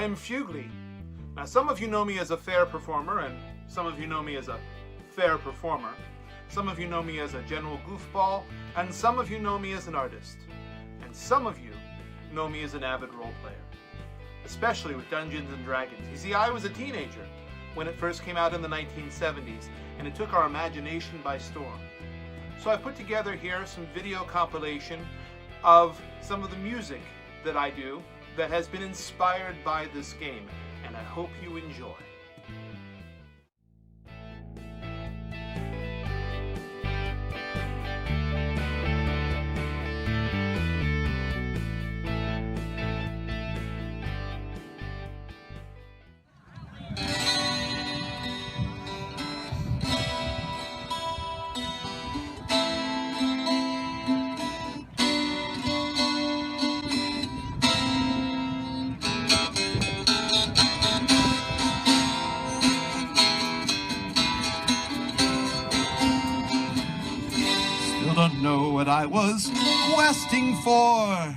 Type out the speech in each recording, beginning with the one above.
am Fugly. Now, some of you know me as a fair performer, and some of you know me as a fair performer. Some of you know me as a general goofball, and some of you know me as an artist. And some of you know me as an avid role player, especially with Dungeons & Dragons. You see, I was a teenager when it first came out in the 1970s, and it took our imagination by storm. So I put together here some video compilation of some of the music that I do that has been inspired by this game, and I hope you enjoy. Don't know what I was questing for.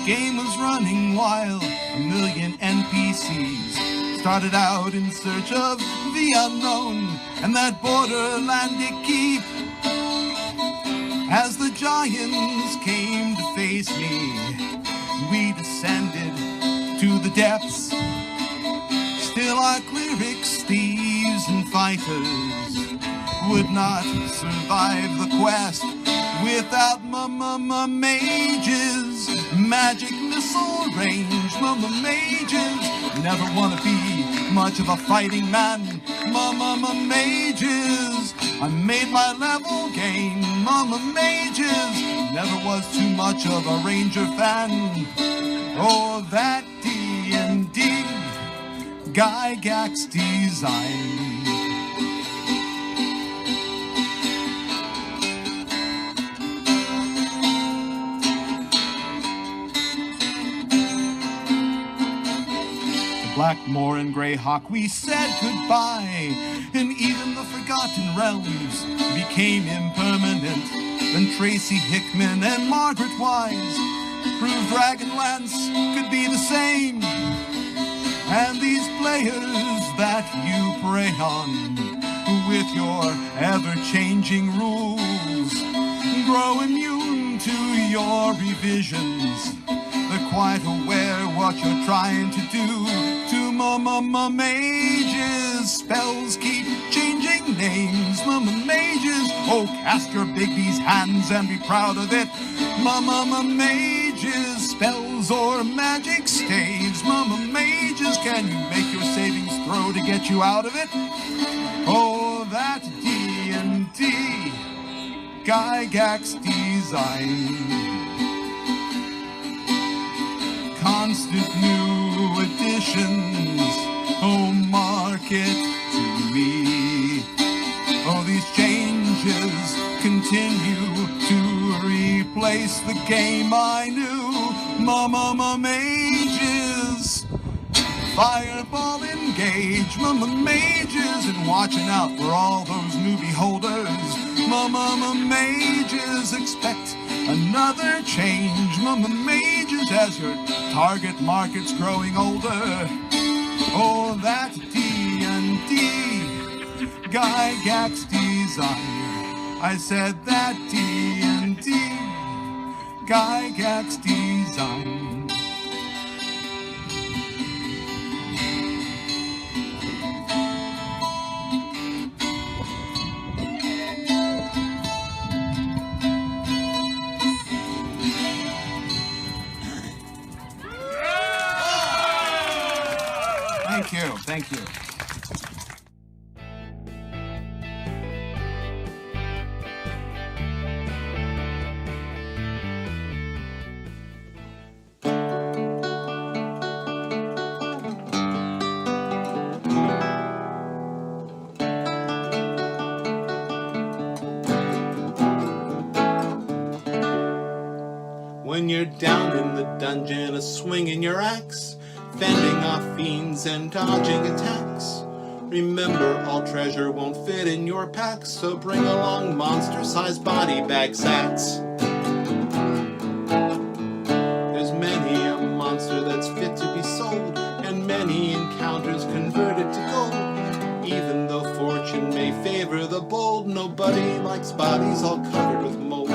Game was running wild, a million NPCs. Started out in search of the unknown and that borderlandic keep. As the giants came to face me, we descended to the depths. Still our clerics, thieves, and fighters would not survive the quest without mages. Magic missile range, mages. Never wanna be much of a fighting man, mages. I made my level gain, mages. Never was too much of a ranger fan. Oh, that D&D Gygax design. Blackmore and Greyhawk, we said goodbye, and even the Forgotten Realms became impermanent. Then Tracy Hickman and Margaret Wise proved Dragonlance could be the same. And these players that you prey on with your ever-changing rules grow immune to your revisions. They're quite aware what you're trying to do. To mages, spells keep changing names. Mages, oh, cast your Bigby's hands and be proud of it. Mages, spells or magic staves. Mages, can you make your savings throw to get you out of it? Oh, that D&D Gygax design. Constant new additions, oh, market to me. Oh, these changes continue to replace the game I knew. Mages, fireball engage, mages, and watching out for all those new beholders. Mages, expect another change, mages, as your target market's growing older. Oh, that D&D Gygax design. I said that D&D Gygax design. Thank you. When you're down in the dungeon, swinging your axe, fending off fiends and dodging attacks. Remember, all treasure won't fit in your packs, so bring along monster-sized body bag sacks. There's many a monster that's fit to be sold, and many the bold. Nobody likes bodies all covered with mold.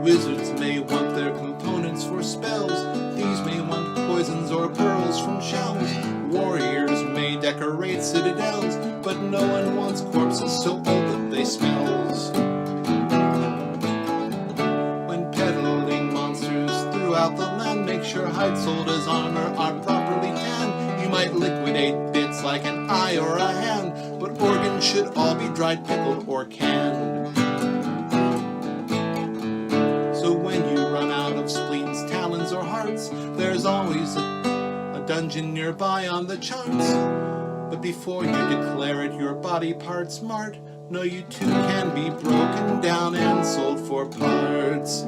Wizards may want their components for spells. Thieves may want poisons or pearls from shells. Warriors may decorate citadels, but no one wants corpses so old that they smells. When peddling monsters throughout the land, make sure hide sold as armor are properly tanned. You might liquidate bits like an eye or a hand, but organs should all be dried, pickled, or canned. So when you run out of spleens, talons, or hearts, there's always a dungeon nearby on the charts. But before you declare it your body part smart, know you too can be broken down and sold for parts.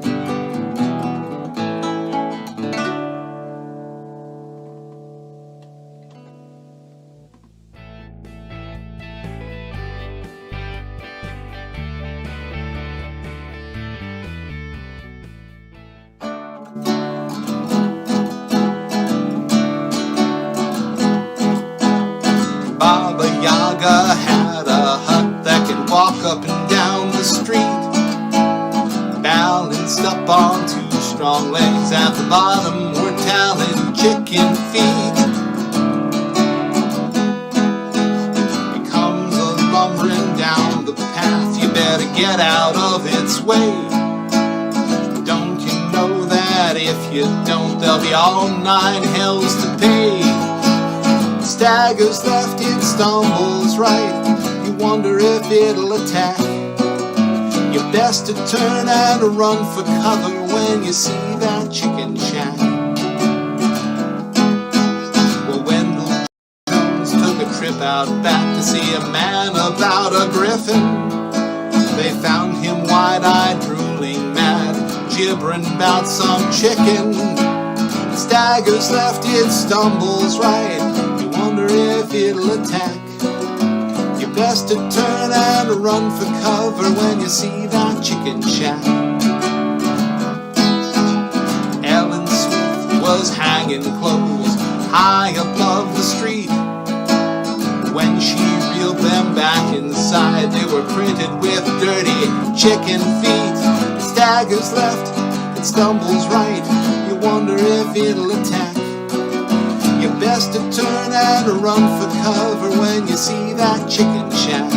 Baba Yaga had a hut that could walk up and down the street, balanced up on two strong legs. At the bottom were talon chicken feet. It comes a lumbering down the path, you better get out of its way. Don't you know that if you don't, there'll be all 9 hells to pay? Staggers left, it stumbles right. You wonder if it'll attack. You're best to turn and run for cover when you see that chicken shack. Well, Wendell Jones took a trip out back to see a man about a griffin. They found him wide-eyed, drooling mad, gibbering about some chicken. Staggers left, it stumbles right. Wonder if it'll attack. You're best to turn and run for cover when you see that chicken shack. Ellen Smith was hanging clothes high above the street. When she reeled them back inside, they were printed with dirty chicken feet. Staggers left, it stumbles right. You wonder if it'll attack. You're best to turn and run for cover when you see that chicken shack.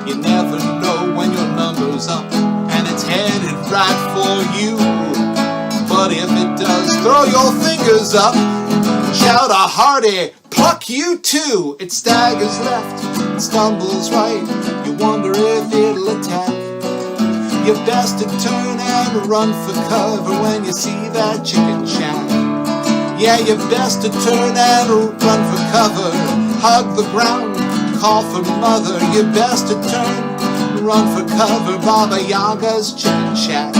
You never know when your number's up and it's headed right for you. But if it does, throw your fingers up, shout a hearty pluck you too. It staggers left, it stumbles right. You wonder if it'll attack. You're best to turn and run for cover when you see that chicken shack. Yeah, you're best to turn and run for cover. Hug the ground, call for mother. You're best to turn, run for cover. Baba Yaga's chicken shack.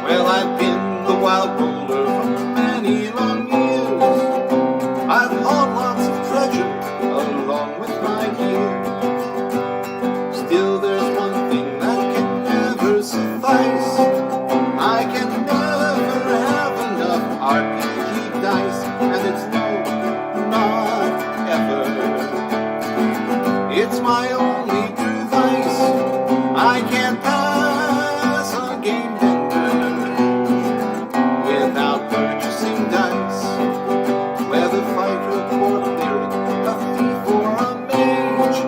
Well, I've been the Wild Boulder for many long years. I've hauled lots of treasure along with my gear. Still, there's one thing that can never suffice. I can never have enough RPG dice, and it's no, not ever. It's my only true vice. I can't pass a game without purchasing dice. Whether fighter or cleric, a thief or a mage,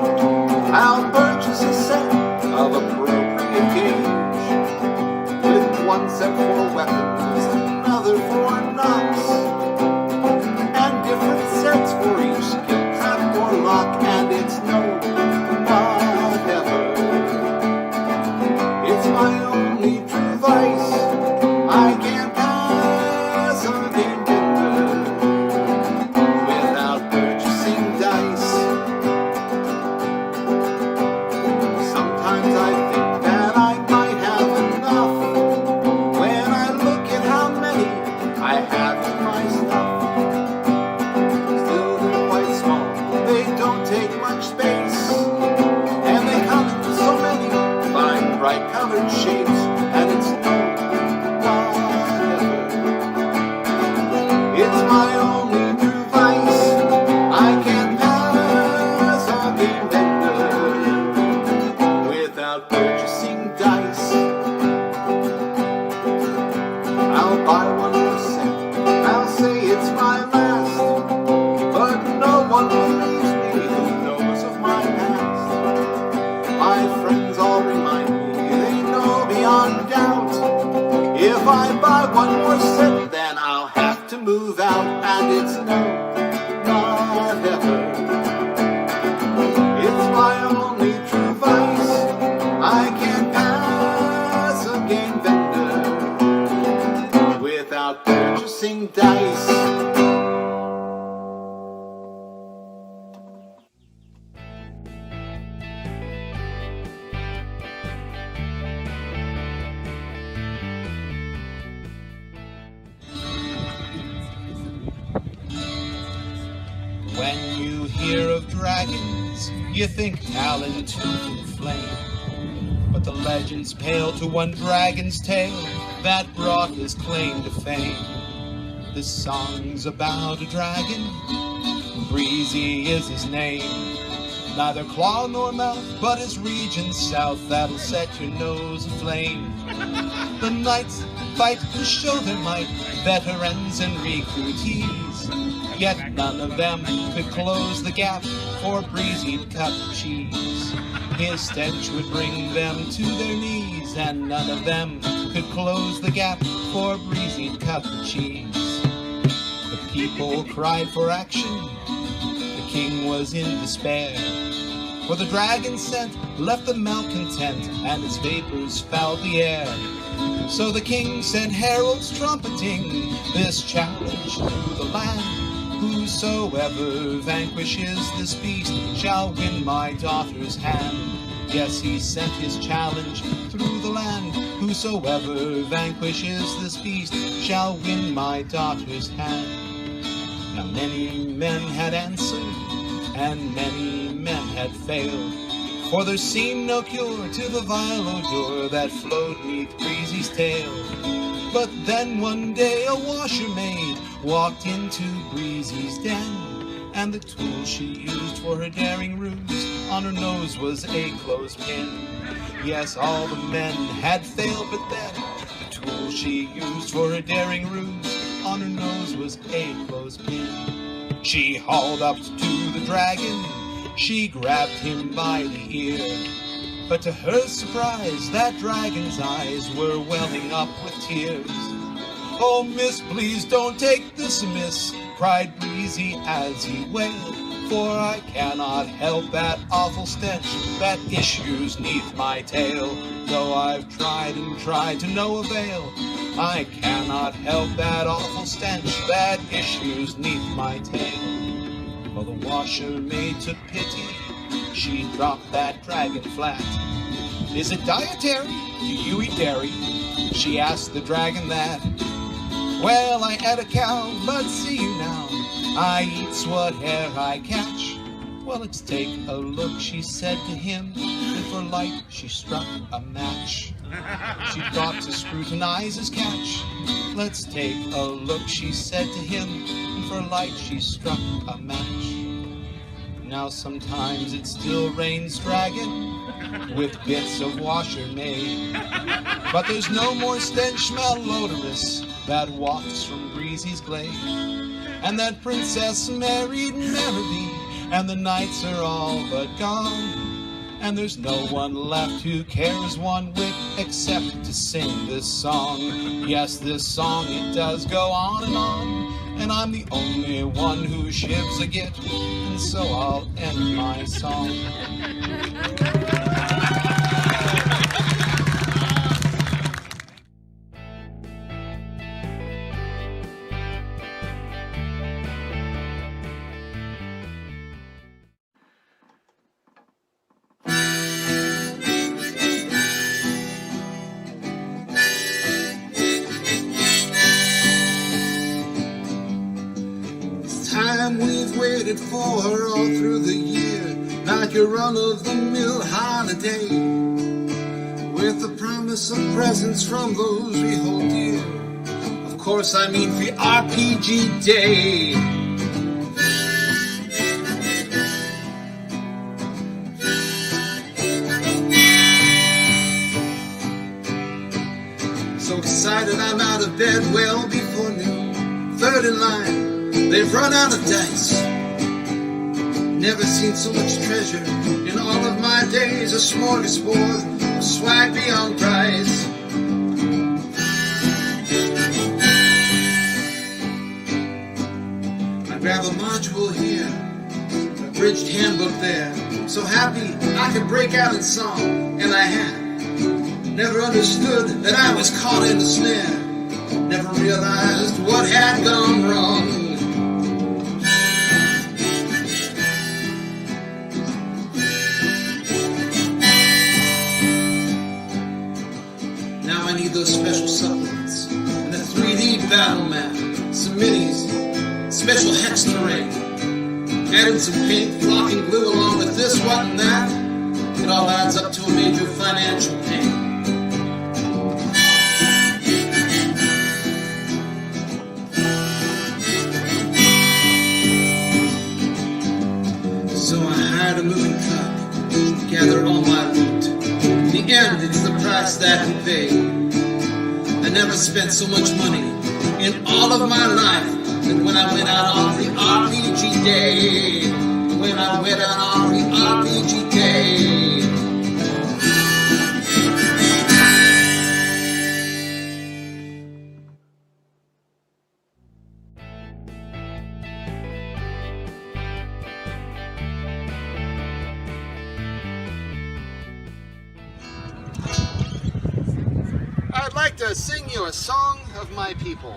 I'll purchase a set of appropriate gauge, with one set for weapons, another for knocks, and different sets for each skill, trap or lock. And it's no, whatever. It's my only true vice. I can't pass a game without purchasing dice. Sometimes purchasing dice. I'll buy 1%, I'll say it's my last, but no one believes me who knows of my past. My friends all remind me, they know beyond doubt, if I buy one more cent, then I'll have to move out, and it's no, not ever. It's my only true vice, I can't pass a game vendor without purchasing dice. When you hear of dragons, you think Talon too can flame. But the legends pale to one dragon's tale that brought his claim to fame. This song's about a dragon, Breezy is his name. Neither claw nor mouth, but his region south, that'll set your nose aflame. The knights fight to show their might, veterans and recruitees, yet none of them could close the gap for Breezy'd cut cheese. His stench would bring them to their knees, and none of them could close the gap for Breezy'd cut the cheese. The people cried for action, the king was in despair, for the dragon's scent left the malcontent, and its vapors fouled the air. So the king sent heralds trumpeting this challenge through the land: whosoever vanquishes this beast shall win my daughter's hand. Yes, he sent his challenge through the land: whosoever vanquishes this beast shall win my daughter's hand. Now many men had answered, and many men had failed, for there seemed no cure to the vile odor that flowed neath Breezy's tail. But then one day a washer maid walked into Breezy's den, and the tool she used for her daring ruse on her nose was a clothespin. Yes, all the men had failed, but then the tool she used for her daring ruse on her nose was a clothespin. She hauled up to the dragon, she grabbed him by the ear, but to her surprise that dragon's eyes were welling up with tears. "Oh, miss, please don't take this amiss," cried Breezy as he wailed, "for I cannot help that awful stench that issues neath my tail. Though I've tried and tried to no avail, I cannot help that awful stench that issues neath my tail." Well, the washer maid took pity, she dropped that dragon flat. "Is it dietary? Do you eat dairy?" she asked the dragon that. "Well, I ate a cow, but see you now, I eats whate'er I catch." "Well, let's take a look," she said to him, and for light she struck a match. She thought to scrutinize his catch. "Let's take a look," she said to him, and for light she struck a match. Now sometimes it still rains dragon with bits of washer made, but there's no more stench malodorous that wafts from Breezy's glade. And that princess married Merrily, and the knights are all but gone, and there's no one left who cares one whit except to sing this song. Yes, this song, it does go on, and I'm the only one who shivs a git, and so I'll end my song. We've waited for all through the year, like a run-of-the-mill holiday, with the promise of presents from those we hold dear. Of course, I mean free RPG Day. So excited I'm out of bed well before noon. Third in line, they've run out of dice. Never seen so much treasure in all of my days. A smorgasbord of swag beyond price. I grab a module here, a bridged handbook there. So happy I could break out in song, and I had. Never understood that I was caught in the snare. Never realized what had gone wrong. Now I need those special supplements and a 3D battle map, some minis, special hex terrain, adding some paint, blocking glue along with this, what, and that. It all adds up to a major financial pain. So I hired a moving truck, gather all my loot. In the end, it's the price that we pay. I never spent so much money in all of my life than when I went out on the RPG day. When I went out on the RPG day. I'd like to sing you a song of my people.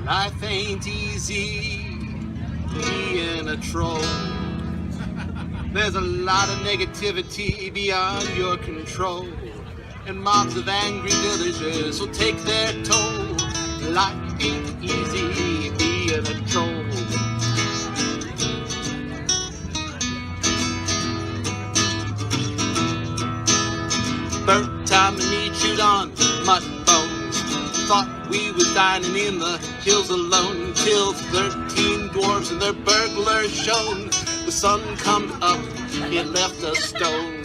Life ain't easy being a troll. There's a lot of negativity beyond your control, and mobs of angry villagers will take their toll. Life ain't easy being a troll. Third time a meat chewed on mutton bones. Thought we was dining in the hills alone, till 13 dwarves and their burglars shone. The sun come up, it left us stoned.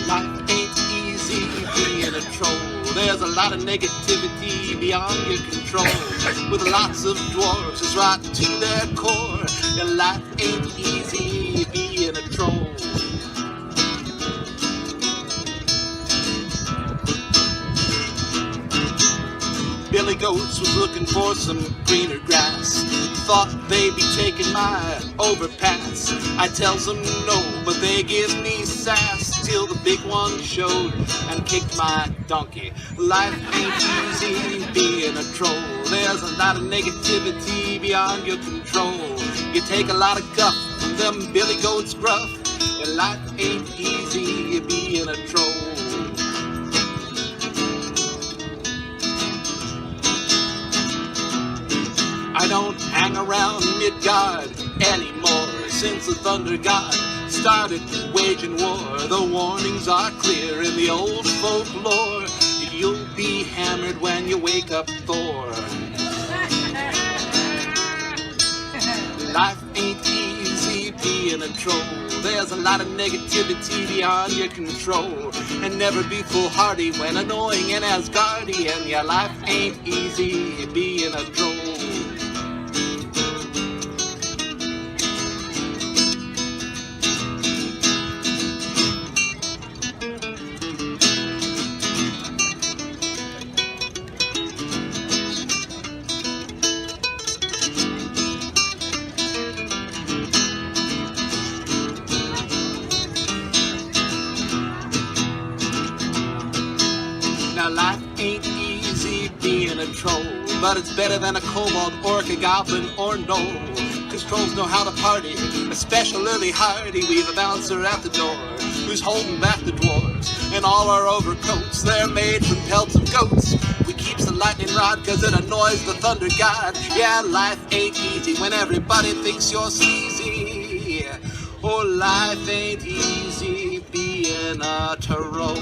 Life ain't easy being a troll. There's a lot of negativity beyond your control, with lots of dwarves is right to their core. Your life ain't easy being a troll. Billy Goats was looking for some greener grass. Thought they'd be taking my overpass. I tells them no, but they give me sass. Till the big one showed and kicked my donkey. Life ain't easy being a troll. There's a lot of negativity beyond your control. You take a lot of guff from them Billy Goats gruff. Your life ain't easy being a troll. I don't hang around Midgard anymore. Since the Thunder God started waging war, the warnings are clear in the old folklore. You'll be hammered when you wake up, Thor. Life ain't easy being a troll. There's a lot of negativity beyond your control. And never be foolhardy when annoying and Asgardian. Your life ain't easy being a troll. Now life ain't easy being a troll, but it's better than a kobold, orc, a goblin, or gnoll. Cause trolls know how to party, especially hardy. We've a bouncer at the door who's holding back the dwarves, and all our overcoats, they're made from pelts of goats. We keeps the lightning rod cause it annoys the thunder god. Yeah, life ain't easy when everybody thinks you're sleazy. Oh, life ain't easy being a troll.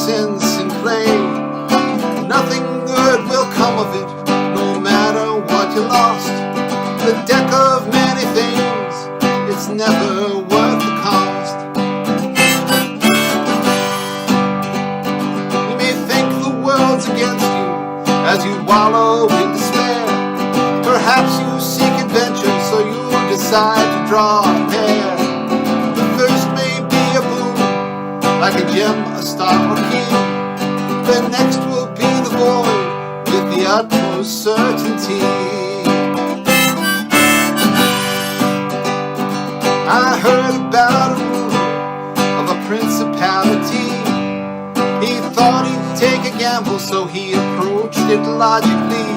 innocence in play. Nothing good will come of it, no matter what you lost. The deck of many things, it's never worth the cost. You may think the world's against you as you wallow in despair. Perhaps you seek adventure, so you decide to draw a pair. The first may be a boon, like a gem, a star, or key. The next will be the void, with the utmost certainty. I heard about a ruler of a principality. He thought he'd take a gamble, so he approached it logically.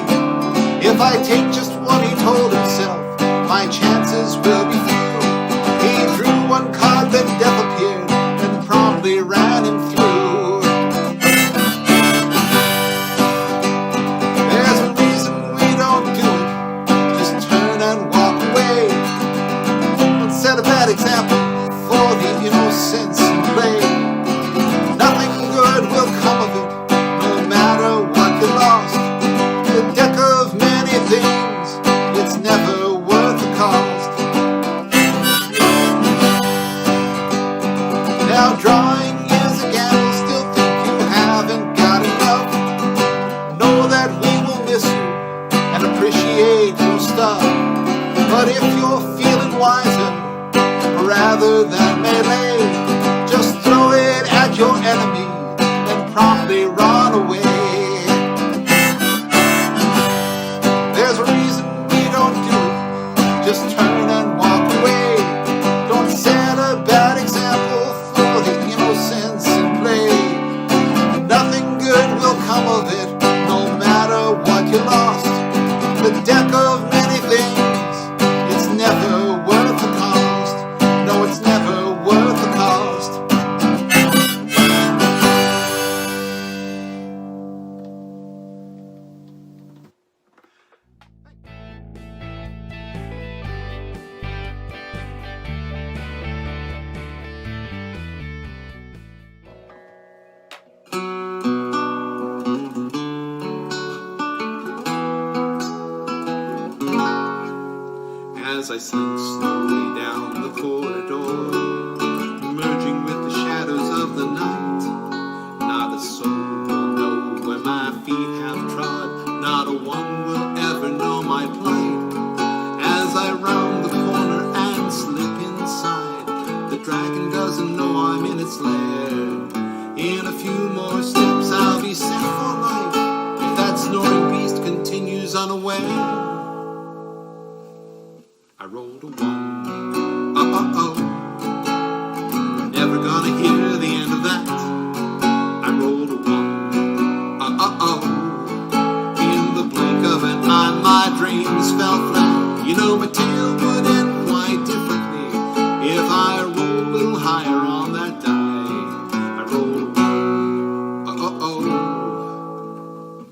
If I take just one, he told himself, my chances will be few. He drew one card, then death appeared, and promptly ran him through. There's a reason we don't do it, just turn and walk away. Don't set a bad example for the innocence in play. Nothing good will come of it, no matter what you lost. The deck of many things, it's never worth the cost. Now drawing is a gamble, still think you haven't got enough. Know that we will miss you and appreciate your stuff. But if you're feeling wiser, rather than melee, just throw it at your enemy and promptly run away. There's a reason we don't do it, just turn and walk away. Don't set a bad example for the innocence in play. Nothing good will come of it, no matter what you lost. The deck of many things, it's never worth the cost. No, it's never worth the cost. As I slink slowly down the corridor, merging with the shadows of the night, not a soul will know where my feet have trod, not a one will ever know my plight. As I round the corner and slip inside, the dragon doesn't know I'm in its lair. In a few more steps I'll be set for life, if that snoring beast continues unaware. I rolled a one, never gonna hear the end of that. I rolled a one, in the blink of an eye my dreams fell flat. You know my tale would end quite differently if I rolled a little higher on that die. I rolled a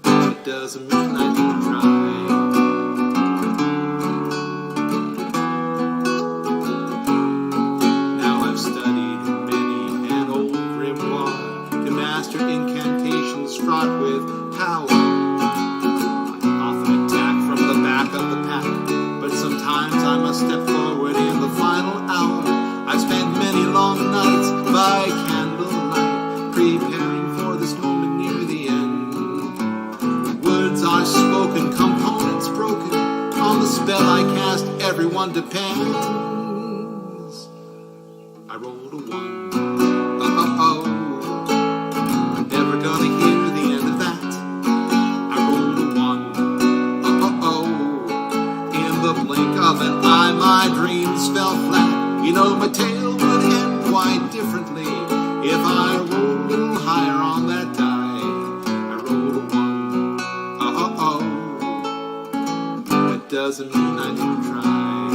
one, it doesn't mean I didn't try. Fraught with power, often attack from the back of the pack, but sometimes I must step forward in the final hour. I've spent many long nights by candlelight, preparing for this moment near the end. Words are spoken, components broken, on the spell I cast everyone depends. I rolled a one, never gonna hear of an eye, my dreams fell flat. You know my tale would end quite differently if I rolled a little higher on that die. I rolled a one, it doesn't mean I didn't try.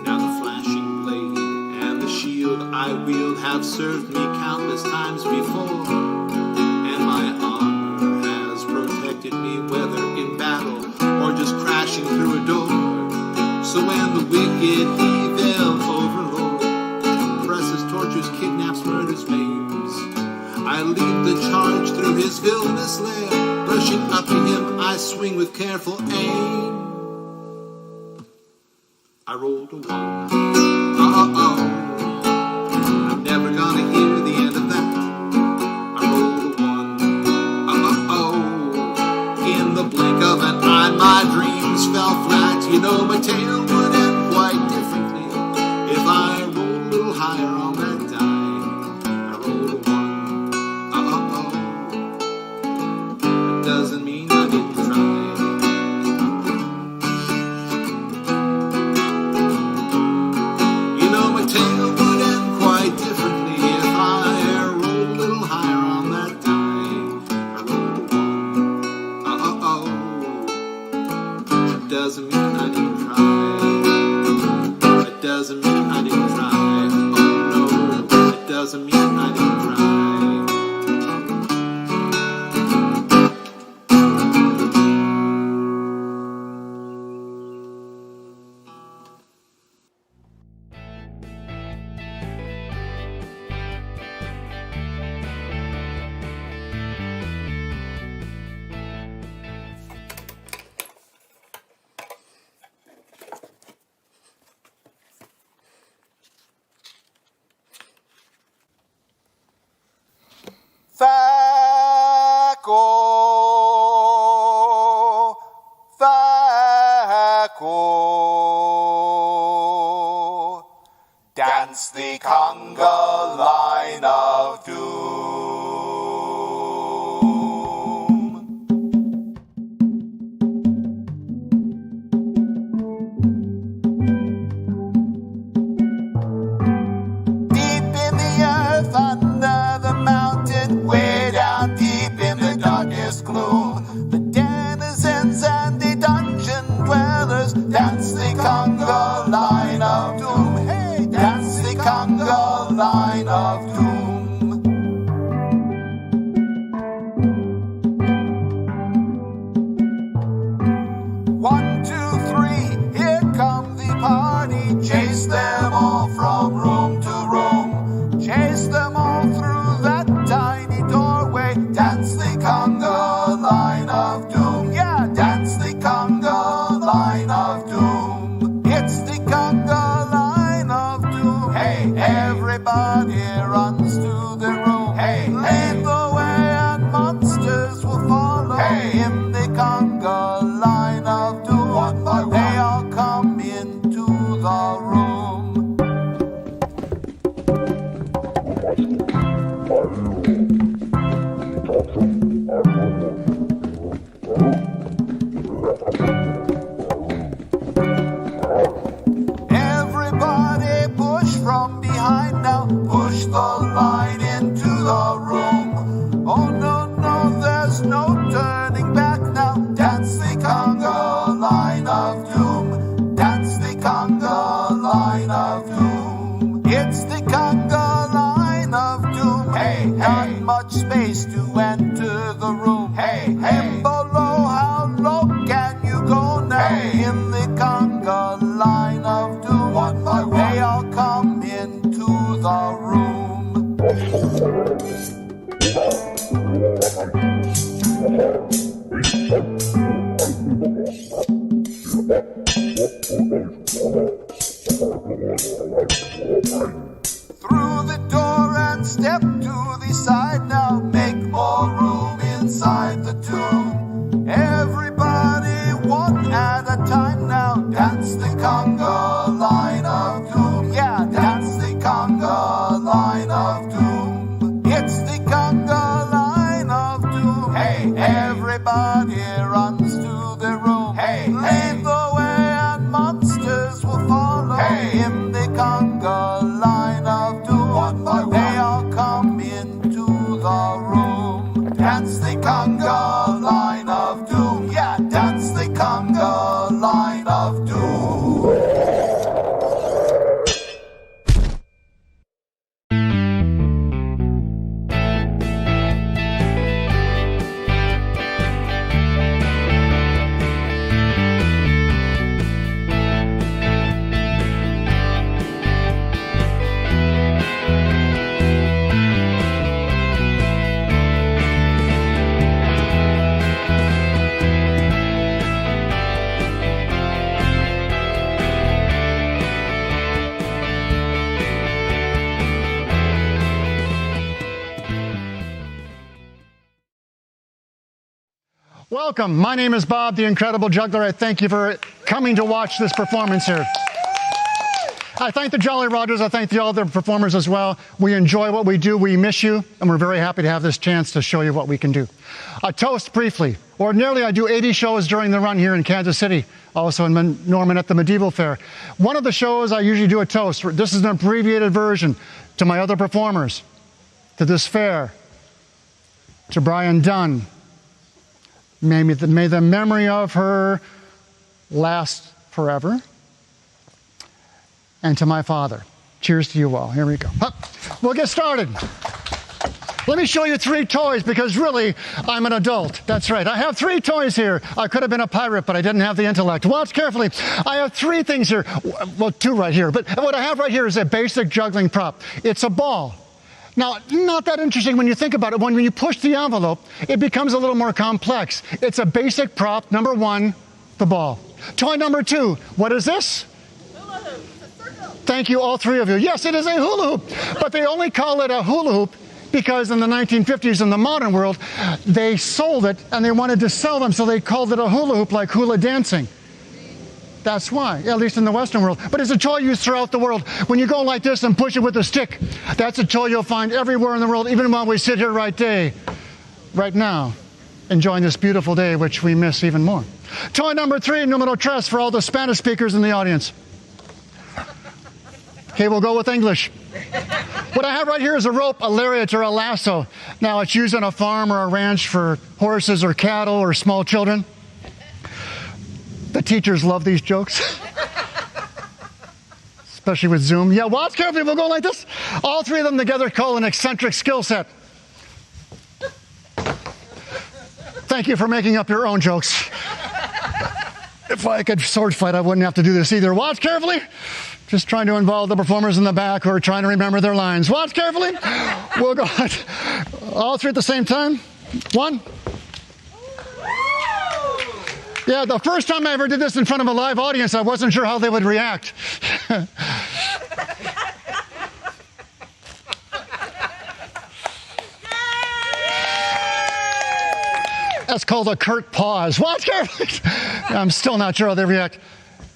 Now the flashing blade and the shield I wield have served me countless times before, and my arm me, whether in battle or just crashing through a door. So when the wicked evil overlord lead the charge through his villainous lair. Rushing up to him, I swing with careful aim. I rolled a 1. I'm never gonna hear the end of that. I rolled a 1. In the blink of an eye, my dreams fell flat. You know, my tale would end quite differently if I rolled a little higher on that die. I rolled a 1. That doesn't mean I didn't try. You know, my tale would end quite differently if I rolled a little higher on that die. I rolled a 1. That doesn't mean I didn't try. That doesn't mean I didn't try. Oh no, that doesn't mean I didn't try. Thaco, dance the conga line of doom. Deep in the earth, under the mountain, way down deep in the darkest gloom, the denizens and the dungeon dwellers dance the conga line of doom. Hey, dance the conga line of doom. 1, 2, 3, here come the party. Chase them all from room to room. Chase them all through that tiny doorway. Dance the conga line of doom. Yeah, dance the conga line of doom. It's the conga line of doom. Hey, everybody runs to the room. Hey, lead the way and monsters will follow. Hey, in the conga line of doom. One by one, they all come into the room. Everybody push from behind now. Push the line into the room. Oh no, no, there's no turning back now. Dance the conga line of doom. Dance the conga line of doom. It's the conga line of doom. Hey, not much space to enter the room. Hey, hey, below, how low can you go now? Hey, in the conga line of doom. One by one, they all come into the room. Through the door and step to the side now. Make more room inside the tomb. Everybody one at a time now. Dance the conga line of doom. Yeah, dance the conga line of doom. It's the conga line of doom. Hey, everybody runs to the room. Hey, lead the way and monsters will follow. Hey, in the conga line of doom. One by one, they all come into the room. Dance the conga line of doom. Yeah, dance the conga line of doom. Welcome. My name is Bob, the Incredible Juggler. I thank you for coming to watch this performance here. I thank the Jolly Rogers. I thank the other performers as well. We enjoy what we do. We miss you, and we're very happy to have this chance to show you what we can do. A toast briefly. Ordinarily, I do 80 shows during the run here in Kansas City, also in Norman at the Medieval Fair. One of the shows, I usually do a toast. This is an abbreviated version to my other performers, to this fair, to Brian Dunn. May the memory of her last forever. And to my father. Cheers to you all. Here we go. We'll get started. Let me show you 3 toys because really, I'm an adult. That's right. I have 3 toys here. I could have been a pirate, but I didn't have the intellect. Watch carefully. I have 3 things here. Well, 2 right here. But what I have right here is a basic juggling prop. It's a ball. Now, not that interesting when you think about it. When you push the envelope, it becomes a little more complex. It's a basic prop. Number 1, the ball. Toy number 2, what is this? Hula hoop. It's a circle. Thank you, all 3 of you. Yes, it is a hula hoop. But they only call it a hula hoop because in the 1950s in the modern world, they sold it and they wanted to sell them, so they called it a hula hoop like hula dancing. That's why, at least in the Western world. But it's a toy used throughout the world. When you go like this and push it with a stick, that's a toy you'll find everywhere in the world, even while we sit here right now, enjoying this beautiful day, which we miss even more. Toy number 3, numero tres, for all the Spanish speakers in the audience. Okay, we'll go with English. What I have right here is a rope, a lariat, or a lasso. Now, it's used on a farm or a ranch for horses or cattle or small children. The teachers love these jokes, especially with Zoom. Yeah, watch carefully. We'll go like this. All 3 of them together call an eccentric skill set. Thank you for making up your own jokes. If I could sword fight, I wouldn't have to do this either. Watch carefully. Just trying to involve the performers in the back who are trying to remember their lines. Watch carefully. We'll go all 3 at the same time. 1. Yeah, the first time I ever did this in front of a live audience, I wasn't sure how they would react. That's called a curt pause. Watch carefully. I'm still not sure how they react.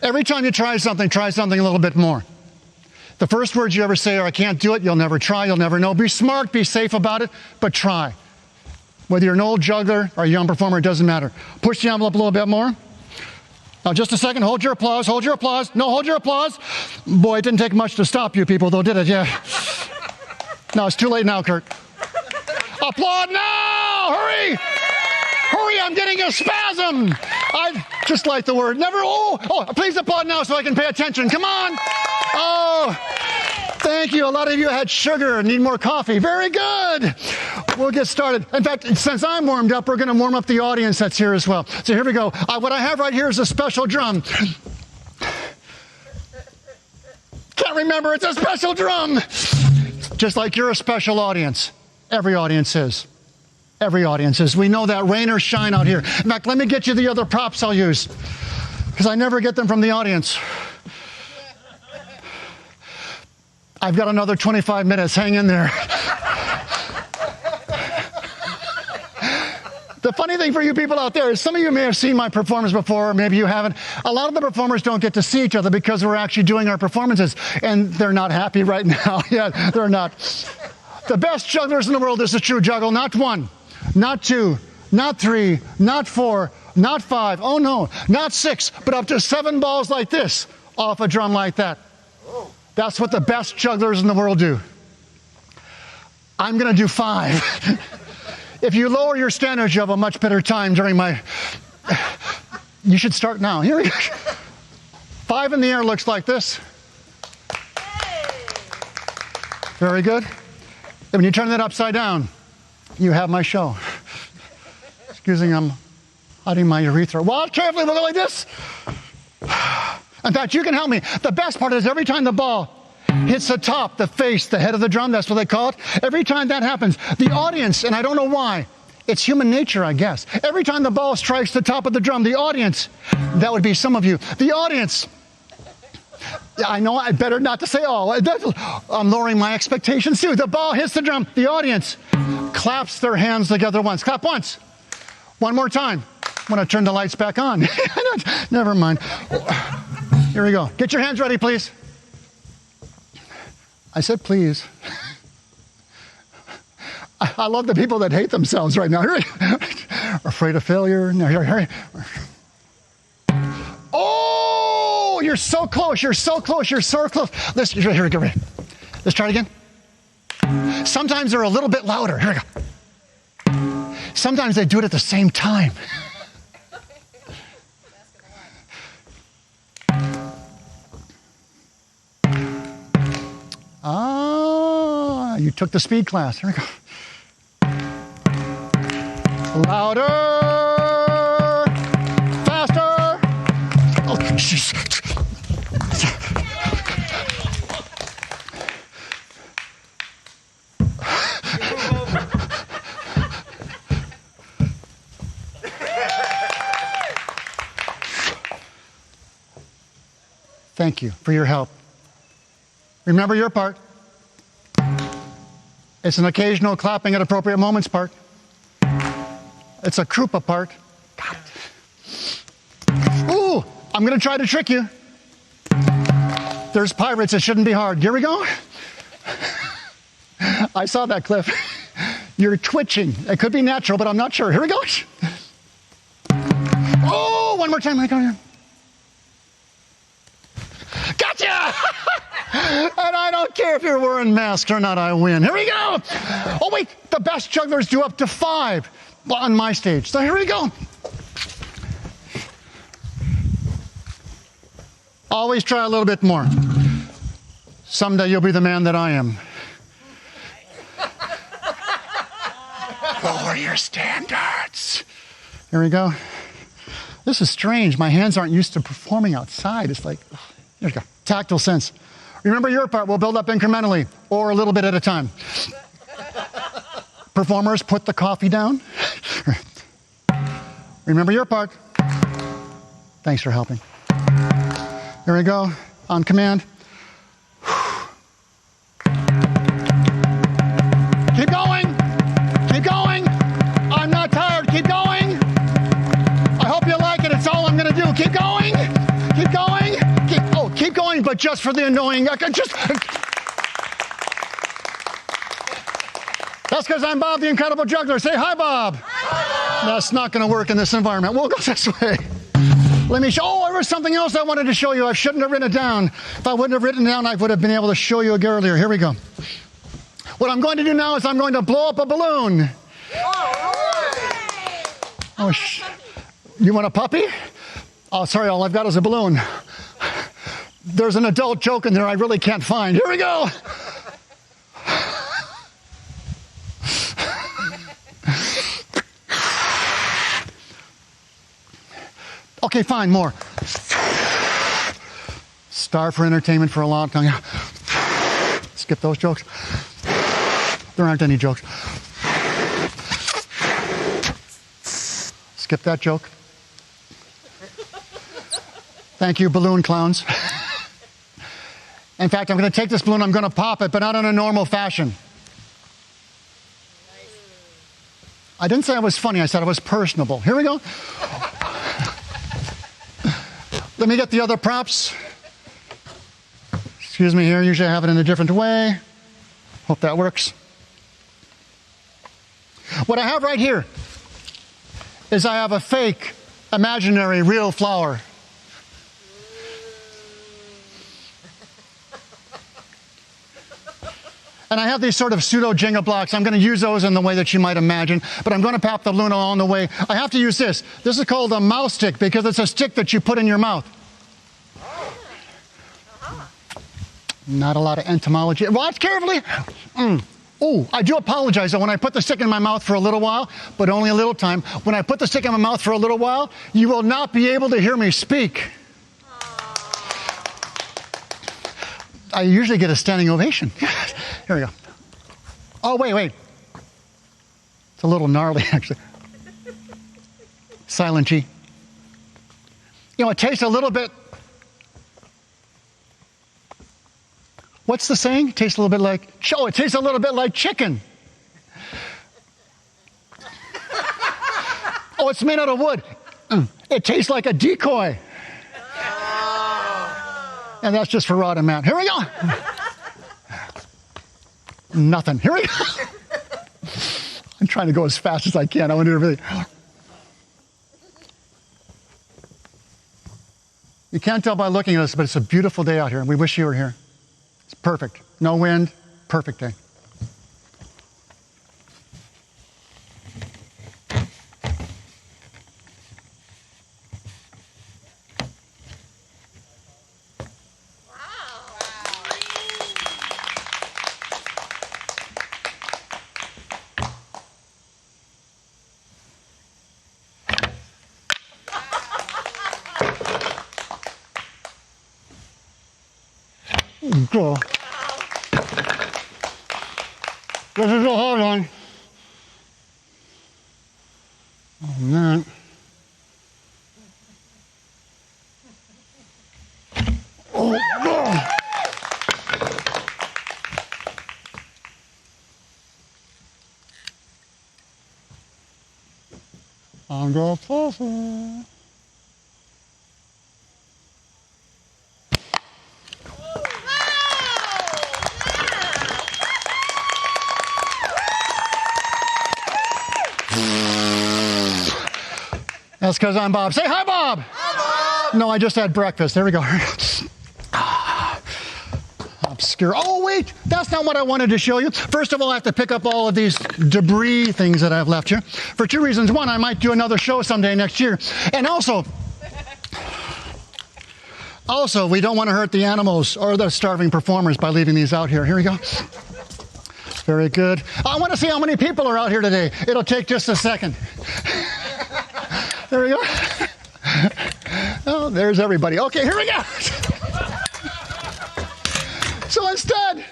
Every time you try something a little bit more. The first words you ever say are, I can't do it, you'll never try, you'll never know. Be smart, be safe about it, but try. Whether you're an old juggler or a young performer, it doesn't matter. Push the envelope a little bit more. Now, just a second. Hold your applause. Hold your applause. No, hold your applause. Boy, it didn't take much to stop you people, though, did it? Yeah. No, it's too late now, Kurt. Applaud now! Hurry! Hurry, I'm getting a spasm. I just like the word. Never, please applaud now so I can pay attention. Come on. Oh, thank you. A lot of you had sugar and need more coffee. Very good. We'll get started. In fact, since I'm warmed up, we're going to warm up the audience that's here as well. So here we go. What I have right here is a special drum. Can't remember. It's a special drum. Just like you're a special audience. Every audience is. Every audience is. We know that, rain or shine out here. In fact, let me get you the other props I'll use, because I never get them from the audience. I've got another 25 minutes. Hang in there. The funny thing for you people out there is some of you may have seen my performance before, or maybe you haven't. A lot of the performers don't get to see each other because we're actually doing our performances, and they're not happy right now. Yeah, they're not. The best jugglers in the world is a true juggle, not 1. Not 2, not 3, not 4, not 5, oh no, not 6, but up to 7 balls like this off a drum like that. That's what the best jugglers in the world do. I'm going to do 5. If you lower your standards, you have a much better time during my... You should start now. Here we go. 5 in the air looks like this. Very good. And when you turn that upside down, you have my show. Excuse me, I'm hiding my urethra. Watch carefully, we'll go like this. In fact, you can help me. The best part is every time the ball hits the top, the face, the head of the drum, that's what they call it. Every time that happens, the audience, and I don't know why, it's human nature, I guess. Every time the ball strikes the top of the drum, the audience, that would be some of you, the audience, I know I better not to say all. I'm lowering my expectations too. The ball hits the drum. The audience claps their hands together once. Clap once. One more time. Want to turn the lights back on? Never mind. Here we go. Get your hands ready, please. I said please. I love the people that hate themselves right now. Afraid of failure. No, here. Oh, you're so close. You're so close. You're so close. Listen, here we go. Let's try it again. Sometimes they're a little bit louder. Here we go. Sometimes they do it at the same time. Ah, you took the speed class. Here we go. Louder. Faster. Oh, jeez. Thank you for your help. Remember your part. It's an occasional clapping at appropriate moments part. It's a Krupa part. Ooh, I'm going to try to trick you. There's pirates. It shouldn't be hard. Here we go. I saw that, Cliff. You're twitching. It could be natural, but I'm not sure. Here we go. Oh, one more time. Here we go. Gotcha! And I don't care if you're wearing masks or not, I win. Here we go. Oh, wait. The best jugglers do up to 5 on my stage. So here we go. Always try a little bit more. Someday you'll be the man that I am. Lower your standards. Here we go. This is strange. My hands aren't used to performing outside. It's like, there we go. Tactile sense. Remember your part. We'll build up incrementally or a little bit at a time. Performers, put the coffee down. Remember your part. Thanks for helping. Here we go. On command. Keep going. Keep going. I'm not tired. Keep going. I hope you like it. It's all I'm going to do. Keep going. Keep going. Keep going, but just for the annoying. That's because I'm Bob, the Incredible Juggler. Say hi, Bob. Hi, Bob. That's not going to work in this environment. We'll go this way. Let me show. Oh, there was something else I wanted to show you. I shouldn't have written it down. If I wouldn't have written it down, I would have been able to show you earlier. Here we go. What I'm going to do now is I'm going to blow up a balloon. Oh, you want a puppy? Oh, sorry, all I've got is a balloon. There's an adult joke in there I really can't find. Here we go. Okay, fine, more. Star for entertainment for a long time. Skip those jokes. There aren't any jokes. Skip that joke. Thank you, balloon clowns. In fact, I'm going to take this balloon, I'm going to pop it, but not in a normal fashion. I didn't say I was funny, I said I was personable. Here we go. Let me get the other props. Excuse me here, usually I have it in a different way. Hope that works. What I have right here is I have a fake, imaginary, real flower. And I have these sort of pseudo Jenga blocks. I'm going to use those in the way that you might imagine, but I'm going to pop the balloon along the way. I have to use this. This is called a mouse stick because it's a stick that you put in your mouth. Not a lot of entomology. Watch carefully. Oh, I do apologize when I put the stick in my mouth for a little while, but only a little time. When I put the stick in my mouth for a little while, you will not be able to hear me speak. I usually get a standing ovation. Here we go. Oh, wait. It's a little gnarly, actually. Silent G. You know, it tastes a little bit... What's the saying? It tastes a little bit like... Oh, it tastes a little bit like chicken. Oh, it's made out of wood. It tastes like a decoy. And that's just for Rod and Matt. Here we go. Nothing. Here we go. I'm trying to go as fast as I can. I want to do everything. You can't tell by looking at us, but it's a beautiful day out here, and we wish you were here. It's perfect. No wind. Perfect day. Cool. This is a hard one. Oh, man. Oh, God. I'm going to pass it. That's because I'm Bob. Say hi, Bob. Hi, Bob. No, I just had breakfast. There we go. Obscure. Oh, wait. That's not what I wanted to show you. First of all, I have to pick up all of these debris things that I've left here for two reasons. One, I might do another show someday next year. And also, we don't want to hurt the animals or the starving performers by leaving these out here. Here we go. Very good. I want to see how many people are out here today. It'll take just a second. There we go. Oh, there's everybody. Okay, here we go. So instead,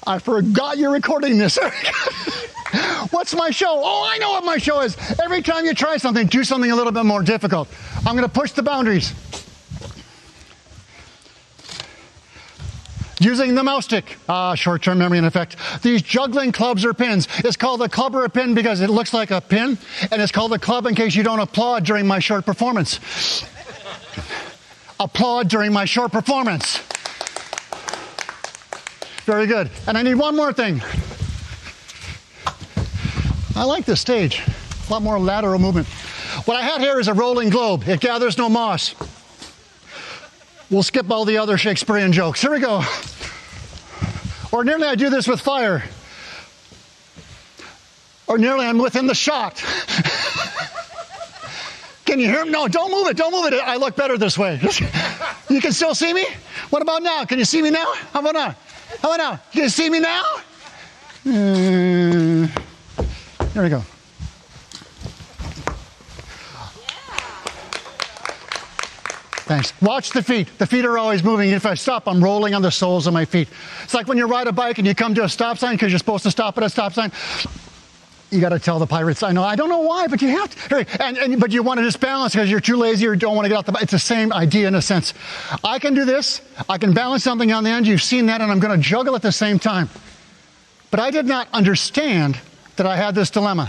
I forgot you're recording this. What's my show? Oh, I know what my show is. Every time you try something, do something a little bit more difficult. I'm going to push the boundaries. Using the mouse stick, short-term memory in effect. These juggling clubs or pins. It's called a club or a pin because it looks like a pin, and it's called a club in case you don't applaud during my short performance. Applaud during my short performance. Very good. And I need one more thing. I like this stage. A lot more lateral movement. What I had here is a rolling globe. It gathers no moss. We'll skip all the other Shakespearean jokes. Here we go. Ordinarily, I do this with fire. Ordinarily, I'm within the shot. Can you hear me? No, don't move it. Don't move it. I look better this way. You can still see me? What about now? Can you see me now? How about now? How about now? Can you see me now? There we go. Thanks. Watch the feet. The feet are always moving. If I stop, I'm rolling on the soles of my feet. It's like when you ride a bike and you come to a stop sign because you're supposed to stop at a stop sign. You got to tell the pirates. I know. I don't know why, but you have to. But you want to just balance because you're too lazy or don't want to get off the bike. It's the same idea in a sense. I can do this. I can balance something on the end. You've seen that, and I'm going to juggle at the same time. But I did not understand that I had this dilemma.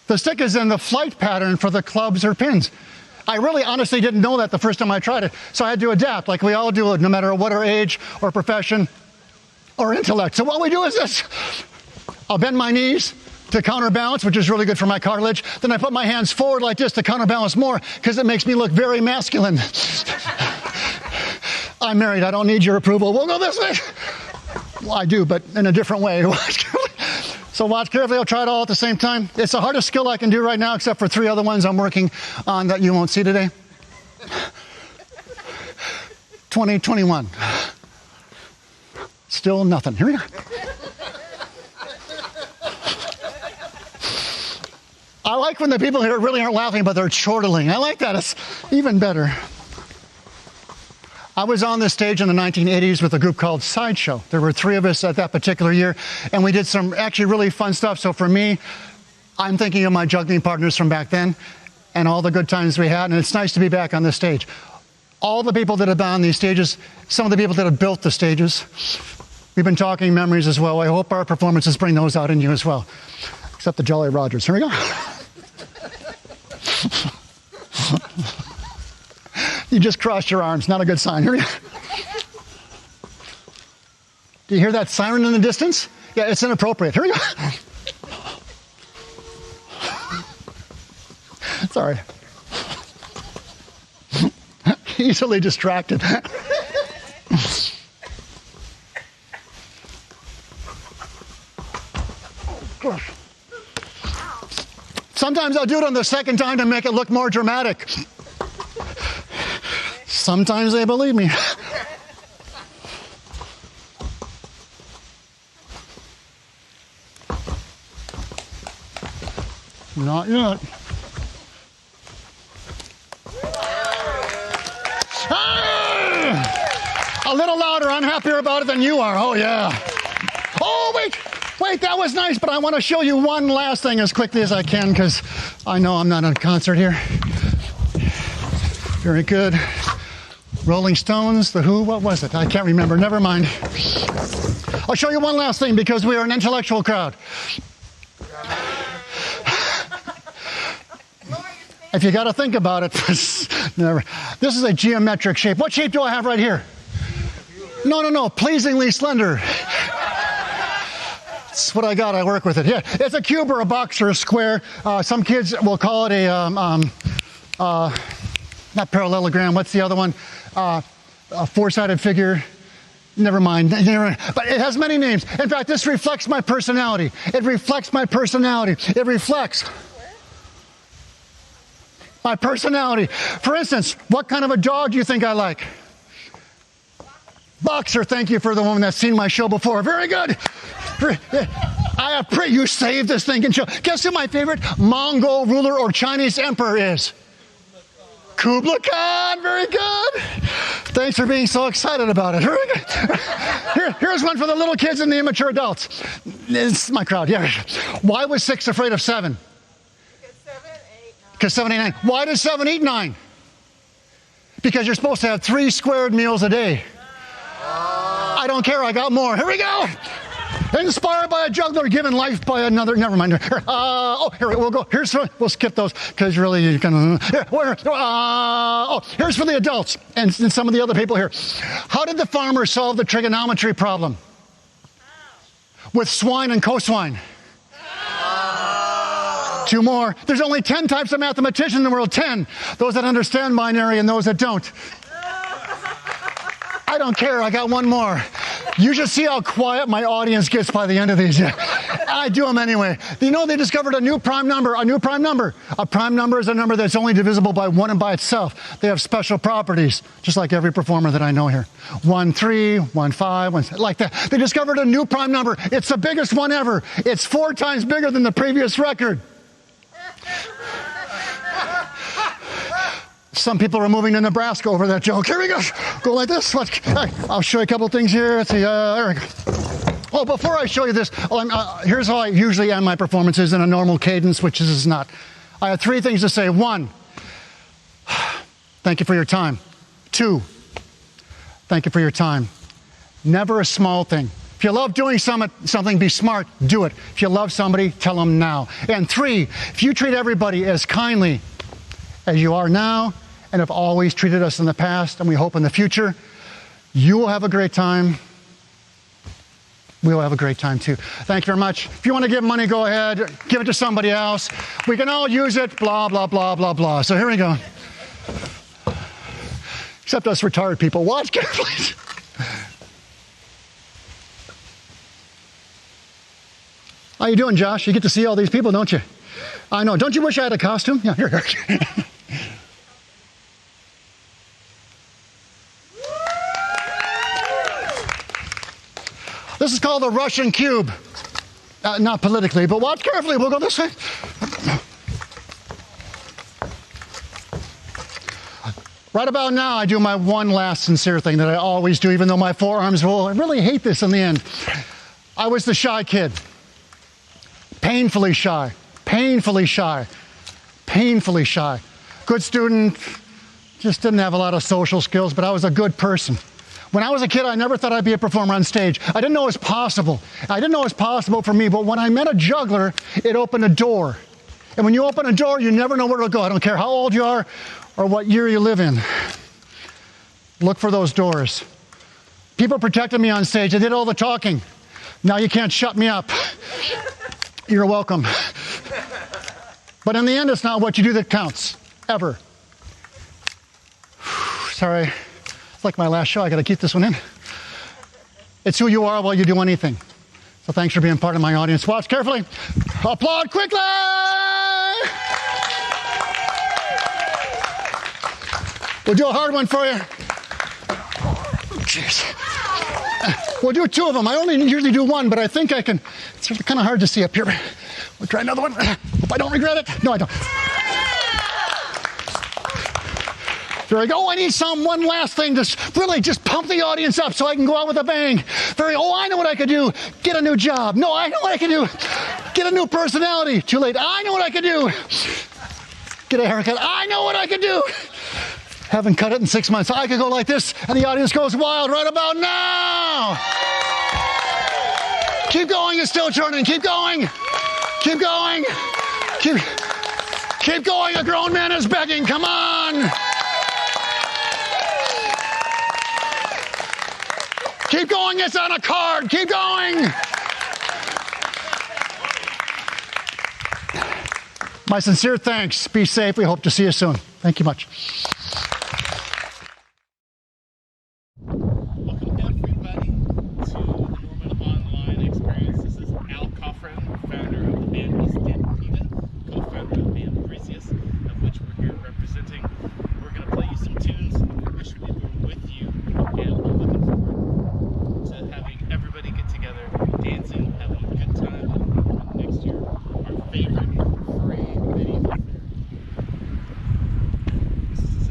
The stick is in the flight pattern for the clubs or pins. I really honestly didn't know that the first time I tried it, so I had to adapt like we all do, no matter what our age or profession or intellect. So what we do is this. I'll bend my knees to counterbalance, which is really good for my cartilage. Then I put my hands forward like this to counterbalance more because it makes me look very masculine. I'm married. I don't need your approval. We'll go this way. Well, I do, but in a different way. So watch carefully. I'll try it all at the same time. It's the hardest skill I can do right now, except for 3 other ones I'm working on that you won't see today. 2021. Still nothing. Here we go. I like when the people here really aren't laughing, but they're chortling. I like that. It's even better. I was on this stage in the 1980s with a group called Sideshow. There were 3 of us at that particular year, and we did some actually really fun stuff. So for me, I'm thinking of my juggling partners from back then and all the good times we had, and it's nice to be back on this stage. all the people that have been on these stages, some of the people that have built the stages. We've been talking memories as well. I hope our performances bring those out in you as well. Except the Jolly Rogers. Here we go. You just crossed your arms. Not a good sign. Here we go. Do you hear that siren in the distance? Yeah, it's inappropriate. Here we go. Sorry. Easily distracted. Sometimes I'll do it on the second time to make it look more dramatic. Sometimes they believe me. Not yet. A little louder. I'm happier about it than you are. Oh, yeah. Oh, wait, that was nice, but I want to show you one last thing as quickly as I can because I know I'm not on a concert here. Very good. Rolling Stones, The Who, what was it? I can't remember. Never mind. I'll show you one last thing because we are an intellectual crowd. If you got to think about it, never. This is a geometric shape. What shape do I have right here? No. Pleasingly slender. That's what I got. I work with it. Yeah, it's a cube or a box or a square. Some kids will call it a not parallelogram. What's the other one? A four-sided figure. Never mind. But it has many names. In fact, this reflects my personality. It reflects my personality. It reflects my personality. For instance, what kind of a dog do you think I like? Boxer. Thank you for the woman that's seen my show before. Very good. I pray you saved this thing and show. Guess who my favorite Mongol ruler or Chinese emperor is? Kublai Khan. Very good. Thanks for being so excited about it. Very good. Here's one for the little kids and the immature adults. It's my crowd. Yeah. Why was 6 afraid of 7? Because 7, 8, 9. Why does 7 eat 9? Because you're supposed to have 3 squared meals a day. I don't care. I got more. Here we go. Inspired by a juggler, given life by another. Never mind. Here we'll go. We'll skip those because really you can. Here's for the adults and some of the other people here. How did the farmer solve the trigonometry problem? With swine and cosine. 2 more. There's only 10 types of mathematicians in the world. 10. Those that understand binary and those that don't. I don't care. I got 1 more. You should see how quiet my audience gets by the end of these. I do them anyway. You know they discovered a new prime number. A new prime number. A prime number is a number that's only divisible by 1 and by itself. They have special properties, just like every performer that I know here. 1, 3, 1, 5, 1, like that. They discovered a new prime number. It's the biggest one ever. It's 4 times bigger than the previous record. Some people are moving to Nebraska over that joke. Here we go. Go like this. I'll show you a couple things here. Let's see. There we go. Oh, before I show you this, here's how I usually end my performances in a normal cadence, which is not. I have 3 things to say. 1, thank you for your time. 2, thank you for your time. Never a small thing. If you love doing something, be smart, do it. If you love somebody, tell them now. And 3, if you treat everybody as kindly as you are now and have always treated us in the past, and we hope in the future, you will have a great time. We will have a great time too. Thank you very much. If you want to give money, go ahead. Give it to somebody else. We can all use it, blah, blah, blah, blah, blah. So here we go. Except us retired people. Watch carefully. How you doing, Josh? You get to see all these people, don't you? I know. Don't you wish I had a costume? Yeah, here. This is called the Russian cube. Not politically, but watch carefully. We'll go this way. Right about now, I do my one last sincere thing that I always do, even though my forearms will. I really hate this in the end. I was the shy kid. Painfully shy. Painfully shy. Painfully shy. Good student, Just didn't have a lot of social skills, but I was a good person. When I was a kid, I never thought I'd be a performer on stage. I didn't know it was possible. I didn't know it was possible for me, but when I met a juggler, it opened a door. And when you open a door, you never know where it'll go. I don't care how old you are or what year you live in. Look for those doors. People protected me on stage. They did all the talking. Now you can't shut me up. You're welcome. But in the end, it's not what you do that counts, ever. Sorry, it's like my last show. I got to keep this one in. It's who you are while you do anything. So thanks for being part of my audience. Watch carefully. Applaud quickly! We'll do a hard one for you. Cheers. We'll do two of them. I only usually do one, but I think I can. It's kind of hard to see up here. We'll try another one. Hope I don't regret it. No, I don't. There we go. I need one last thing to really just pump the audience up so I can go out with a bang. I know what I could do. Get a new job. No, I know what I can do. Get a new personality. Too late. I know what I could do. Get a haircut. I know what I could do. Haven't cut it in 6 months. I could go like this, and the audience goes wild right about now. Keep going. It's still turning. Keep going. Keep going. Keep going. A grown man is begging. Come on. Keep going, it's on a card. Keep going. My sincere thanks. Be safe. We hope to see you soon. Thank you much. Welcome everybody to the Norman Online Experience. This is Al Coffran, founder of the band East Stampede, co-founder of the band Briseus, of which we're here representing. We're going to play you some tunes. We wish we were with you, and we're looking forward to having everybody get together, dancing, having a good time, and next year, our favorite free medieval fair. This is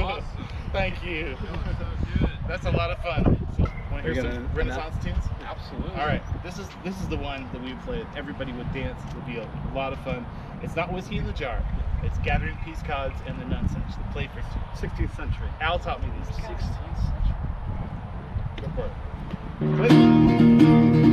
awesome. Thank you. That's a lot of fun. So, want to hear some Renaissance tunes? Absolutely. All right, this is the one that we played. Everybody would dance. It would be a lot of fun. It's not Whiskey in the Jar. It's Gathering Peace Cods and the Nunsetch, the play for 16th century. Al taught me these. 16th century. Go for it. Play.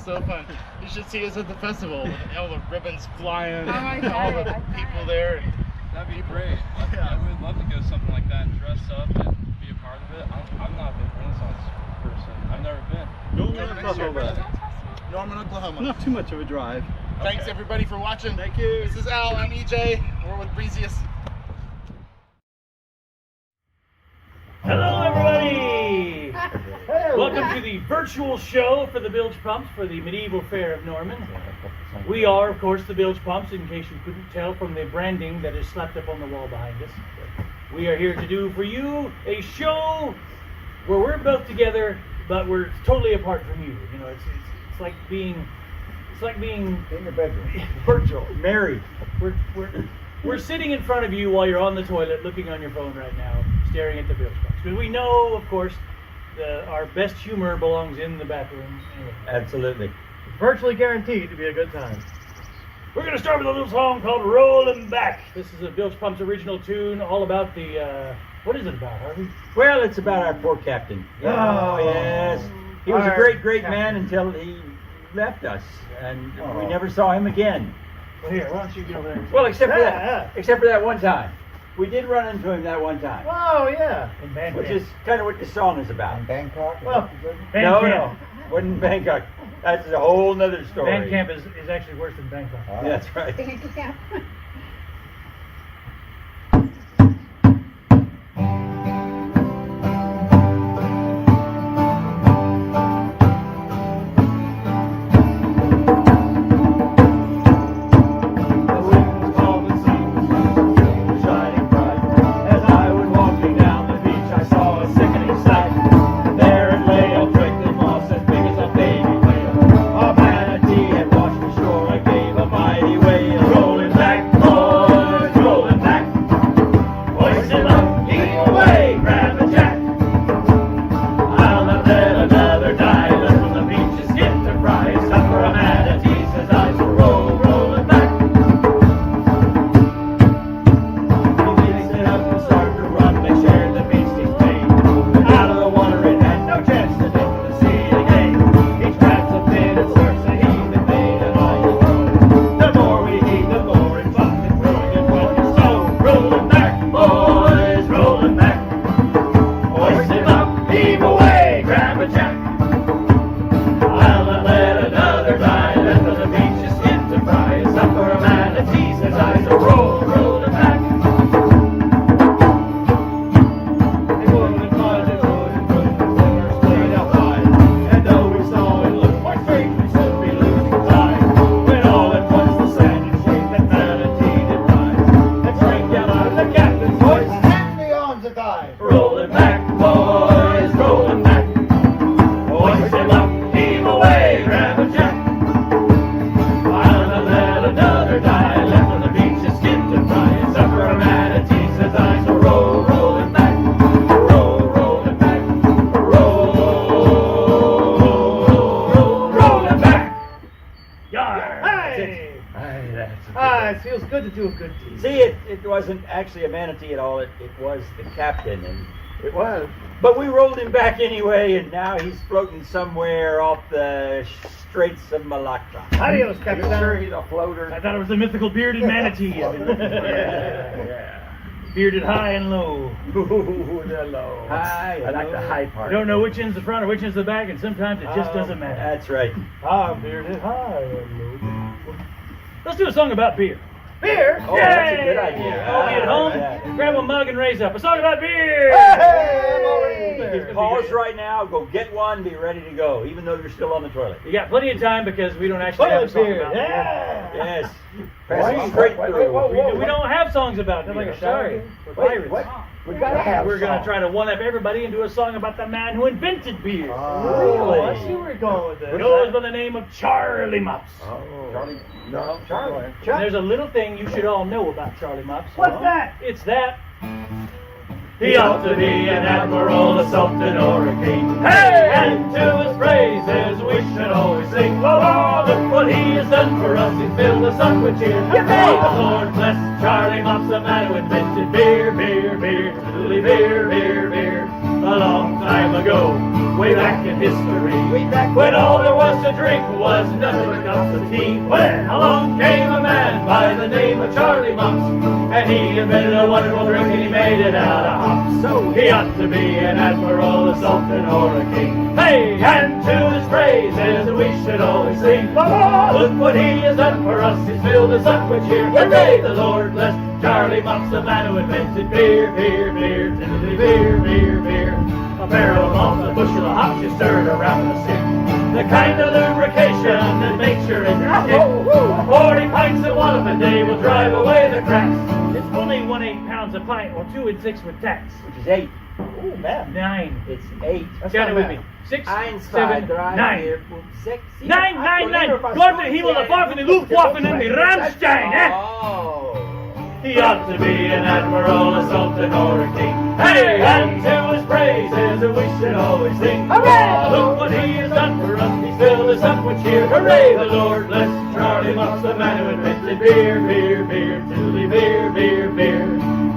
so fun. You should see us at the festival with all the ribbons flying, and all the people there. That'd be great. I would love to go to something like that and dress up and be a part of it. I'm not a big Renaissance person. I've never been. Norman, Oklahoma. Not too much of a drive. Thanks everybody for watching. Thank you. This is Al. I'm EJ. We're with Breezius. Hello, everybody! Welcome to the virtual show for the Bilge Pumps for the Medieval Fair of Norman. We are, of course, the Bilge Pumps, in case you couldn't tell from the branding that is slapped up on the wall behind us. We are here to do for you a show where we're both together, but we're totally apart from you. You know, it's like being in your bedroom, virtual, married. We're sitting in front of you while you're on the toilet, looking on your phone right now, staring at the Bilge Pumps. Because we know, of course, our best humor belongs in the bathroom. Anyway. Absolutely. Virtually guaranteed to be a good time. We're going to start with a little song called Rollin' Back. This is a Bilge Pumps original tune, all about the, what is it about, Harvey? Well, it's about our poor captain. Oh, yes. He was a great man until he left us, and we never saw him again. Well, here, why don't you get over there? Well, except for that one time. We did run into him that one time. Oh, yeah. In Bangkok. Which is kind of what the song is about. In Bangkok? Well, No. Wasn't in Bangkok. That's a whole nother story. Bandcamp is actually worse than Bangkok. That's right. It feels good to do a good deed. See, it wasn't actually a manatee at all. It was the captain, and It was. but we rolled him back anyway, and now he's floating somewhere off the Straits of Malacca. Adios, Captain. Sure, he's a floater. I thought it was the mythical bearded manatee. Yeah. Bearded high and low. Ooh, the low. Hi. I like the high part. You don't know which end's the front or which end's the back, and sometimes it just doesn't matter. That's right. Ah, bearded high and low. Let's do a song about beer. Beer? Oh, that's a good idea. All be at home, Yeah. grab a mug and raise up. A song about beer! Hey, I'm already You there. can pause right now, go get one, be ready to go, even though you're still on the toilet. You got plenty of time because we don't actually have a song beer. about Yeah. Yes. Passing straight through. beer. We don't have songs about beer. Like a Sorry. shower. We're pirates. What? We gotta have We're going to song. try to one-up everybody and do a song about the man who invented beer. Oh, I see where we're going with It this. goes by the name of Charlie Mops. Charlie? No, Charlie. And there's a little thing you should all know about Charlie Mops. What's that? It's that he ought to be an admiral, a sultan, or a king. Hey! And to his praises we should always sing. Oh, look what he has done for us. He's filled us up with cheer. May the Lord bless Charlie Mops, the man who invented beer, beer, beer, truly beer, beer, beer. A long time ago, way back in history, when all there was to drink was nothing but cups of tea. When along came a man by the name of Charlie Mops, and he invented a wonderful drink and he made it out of hops. So he ought to be an admiral, a sultan, or a king. Hey, and to his praises we should always sing. Look what he has done for us, he's filled us up with cheer. And may the Lord bless Charlie Mops, the man who invented beer, beer, beer, tiddly beer, beer, beer. A barrel of malt, a bushel of hops, you stir it around the stick. The kind of lubrication that makes your engine kick. 40 pints of one a day will drive away the cracks. It's only 1/8 pounds a pint, or 2 6 with tax. Which is 8. Ooh, man. 9. It's 8. Count it with me. 6, 7, 9. 6. 9, 9, 9. Gott der Himmel, der Fahrt von den Luftwaffen und die Rammstein, eh? Oh. He ought to be an admiral, a sultan, or a king. Hey, and to his praises we should always sing. Hooray! Look what he has done for us, he's filled us up with cheer. Hooray! The Lord bless Charlie Mops, the man who invented beer, beer, beer, tiddly beer, beer, beer.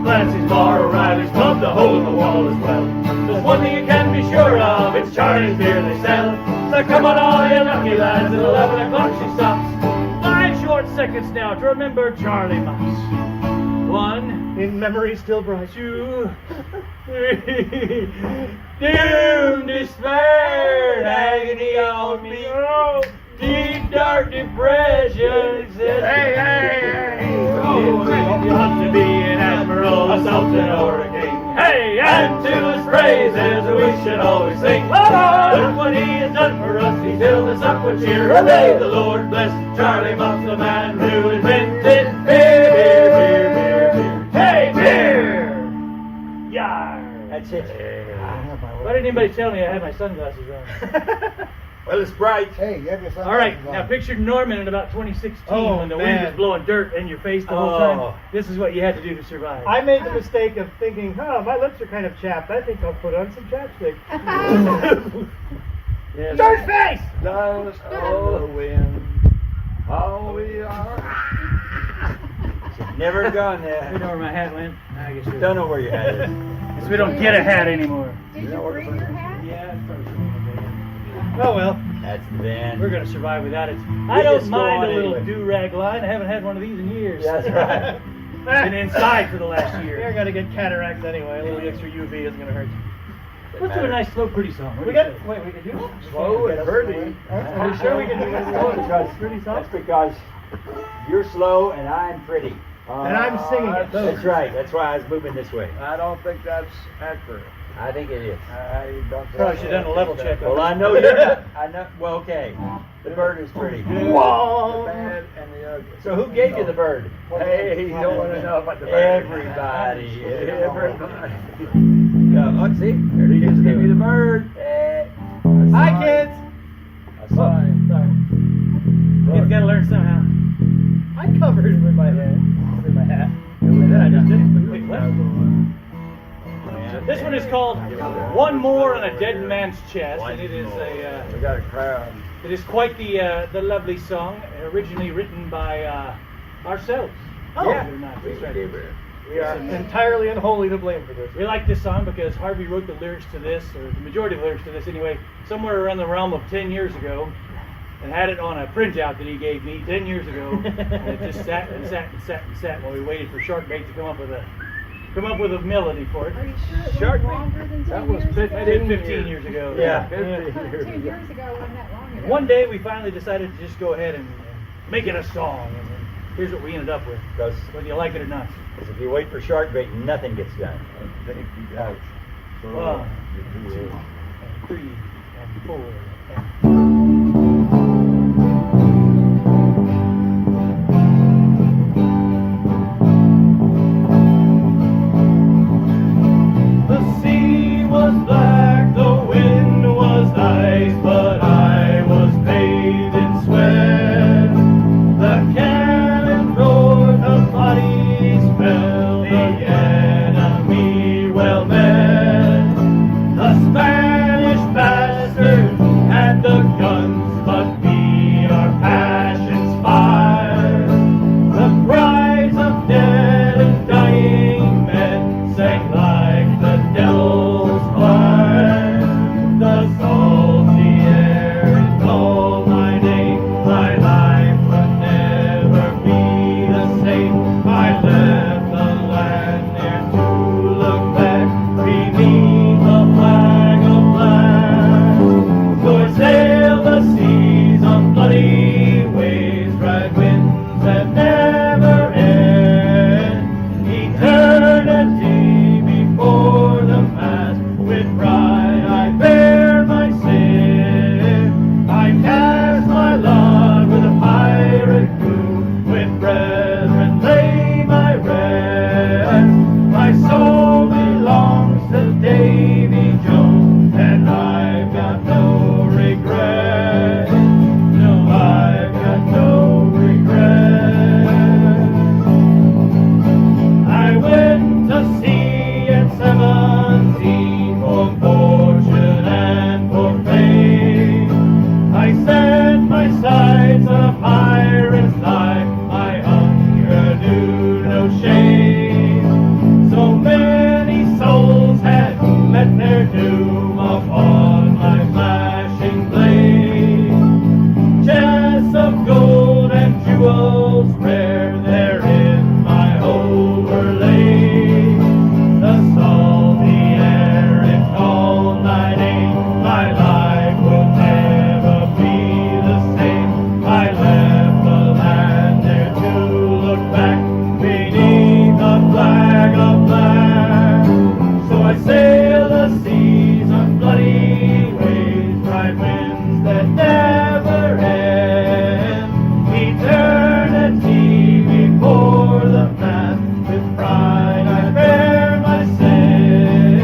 Clancy's Bar, O'Reilly's Pub, the hole in the wall as well. There's one thing you can be sure of, it's Charlie's beer they sell. So come on all you lucky she lands at 11 o'clock, she stops. 5 short seconds now to remember Charlie Mops. 1, In memory still bright. 2, 3. Doom, despair, and agony on me. Oh, deep, dark depression exists. Hey. Oh, you ought to be an admiral, a sultan, or a king. Hey, and to his praises we should always sing. Look what he has done for us, he's filled us up with cheer. Hooray, the Lord bless Charlie Mops, the man who invented beer, beer, beer, beer, beer. Hey, beer! Yar! That's it. Why didn't anybody tell me I had my sunglasses on? Well, it's bright. Hey, you have your All right, now picture Norman in about 2016 Oh, when the wind man. was blowing dirt in your face the whole Oh. time. This is what you had to do to survive. I made the mistake of thinking, my lips are kind of chapped. I think I'll put on some chapstick. Yeah. George face! Dust of the wind, how we are. Never gone You there. know where my hat went? I guess we Don't know where your hat is. Guess we don't get a hat anymore. Did you bring your hat? Yeah, it's probably showing Oh well. That's the van. We're gonna survive without it. We I don't just go mind on a little anyway. do-rag line. I haven't had one of these in years. That's right. Been inside for the last You're year. gonna get cataracts anyway. A little extra UV isn't gonna hurt you. Let's do a nice, slow, pretty song. What We do you got. say? Wait, we can do it. Slow and pretty. Are we sure we can do it? Because, Pretty song. that's because you're slow and I'm pretty. And I'm singing it. That's right. That's why I was moving this way. I don't think that's accurate. I think it is. I don't think Probably should have done a level check. Well, I know you're not. I know. Well, okay. The bird is pretty. The Whoa. bad and the ugly. So who gave you the bird? Hey, you don't want to know about the bird. Everybody. Everybody. Let's see. There he just gave you the bird. Hi, kids. A sign. Sorry. Kids gotta learn somehow. I covered it with my head, with my hat, and then I just did it. Wait, what? This one is called "One More on a Dead Man's Chest," and it is We got a crowd. it is quite the lovely song, originally written by ourselves. Oh. Yeah, that's right. We are entirely and wholly to blame for this. We like this song because Harvey wrote the lyrics to this, or the majority of the lyrics to this anyway, somewhere around the realm of 10 years ago, and had it on a printout that he gave me 10 years ago, and it just sat and sat and sat and sat while we waited for Sharkbait to come up with a melody for it. Are you sure it was Shark longer than 10 That was years ago? I did 15 years ago. Yeah. 10 years ago wasn't that long ago. One day we finally decided to just go ahead and make it a song, and here's what we ended up with, Because whether you like it or not. if you wait for shark bait, nothing gets done. Thank you, guys. So, 1, you do 2, it. and 3, and 4. The sea was black, the wind was ice, but I was bathed in sweat. The cannon roared, the bodies fell, the enemy well met. The Spanish bastard had the before the man. With pride I bear my sin.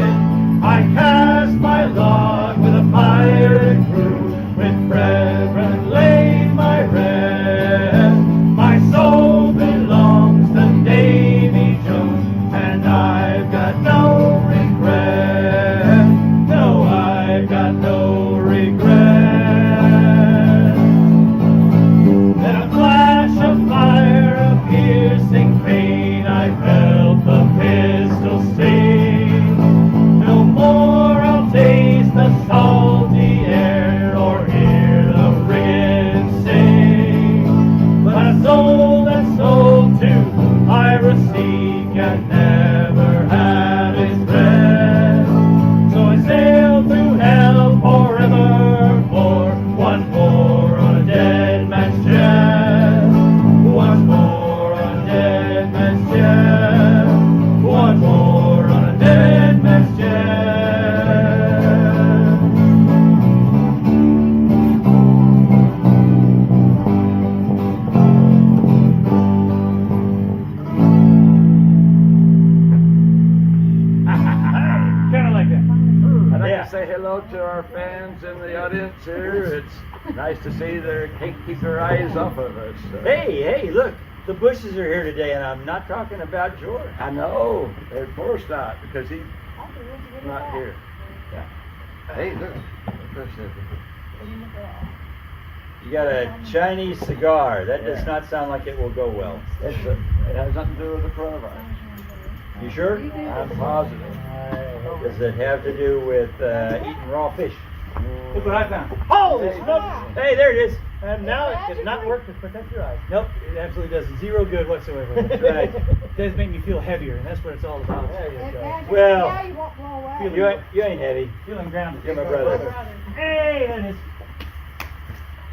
I cast my lot with a pirate crew. With brethren lay my rest. My soul belongs to Davy Jones, and I've got no regret. No, I've got no regret. Then a flash of fire, a piercing pain, I felt the pistol sting. No more I'll taste the salty air or hear the frigate sing. But a soul that's sold to piracy can never have its rest. So I sail through hell forevermore, once more on a dead man's chest. Once more on a dead man's chest. Once more on a dead man's chest. Kind of like that. I'd like Yeah. to say hello to our fans in the audience here. It's nice to see they can't keep their eyes off of us. Hey, look, the Bushes are here today, and I'm not talking about George. I know, of course not, because he's not here. Hey, look. You got a Chinese cigar. That does not sound like it will go well. It has nothing to do with the coronavirus. You sure? I'm positive. Does it have to do with eating raw fish? Look what I found. Holy smokes! Hey, there it is. And now it does not work to protect your eyes. Nope, it absolutely doesn't. Zero good whatsoever. That's right. It does make me feel heavier, and that's what it's all about. Well, Yeah, you won't blow away. you ain't heavy. Feeling grounded. You're my brother. Hey, that is.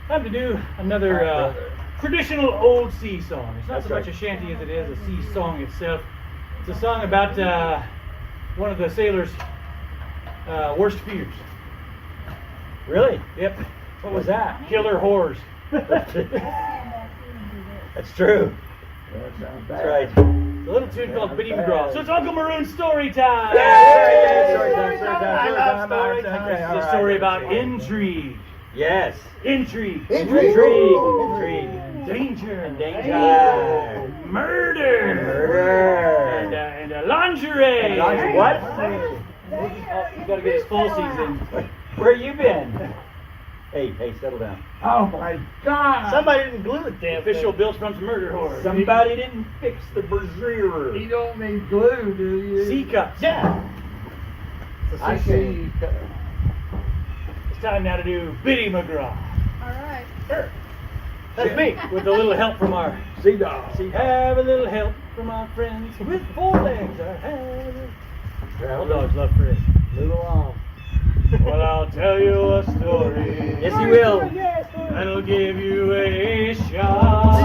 Time to do another traditional old sea song. It's not That's so much right. a shanty as it is a sea song itself. It's a song about one of the sailors' worst fears. Really? Yep. What was that? Killer whores. That's true. That's right. It's a little tune called Biddy McGraw. So it's Uncle Maroon's story time. Yeah, story time. I love story time. Okay, It's all a right. story about intrigue. Yes. Intrigue. Intrigue. Danger. And danger. Murder. Murder. And lingerie. Lingerie. What? Oh, you gotta get his falsies in. Where you been? Hey, settle down. Oh my God! Somebody didn't glue it, damn. Official Bill Trump's murder horror. Somebody didn't fix the brazier. You don't need glue, do you? C cups. Yeah. I see. It's time now to do Biddy McGraw. All right. That's me, with a little help from our Sea dog. Have a little help from our friends with 4 legs. I have. All dogs love Fred. Move along. Well, I'll tell you a story. Yes, you will. That'll give you a shot.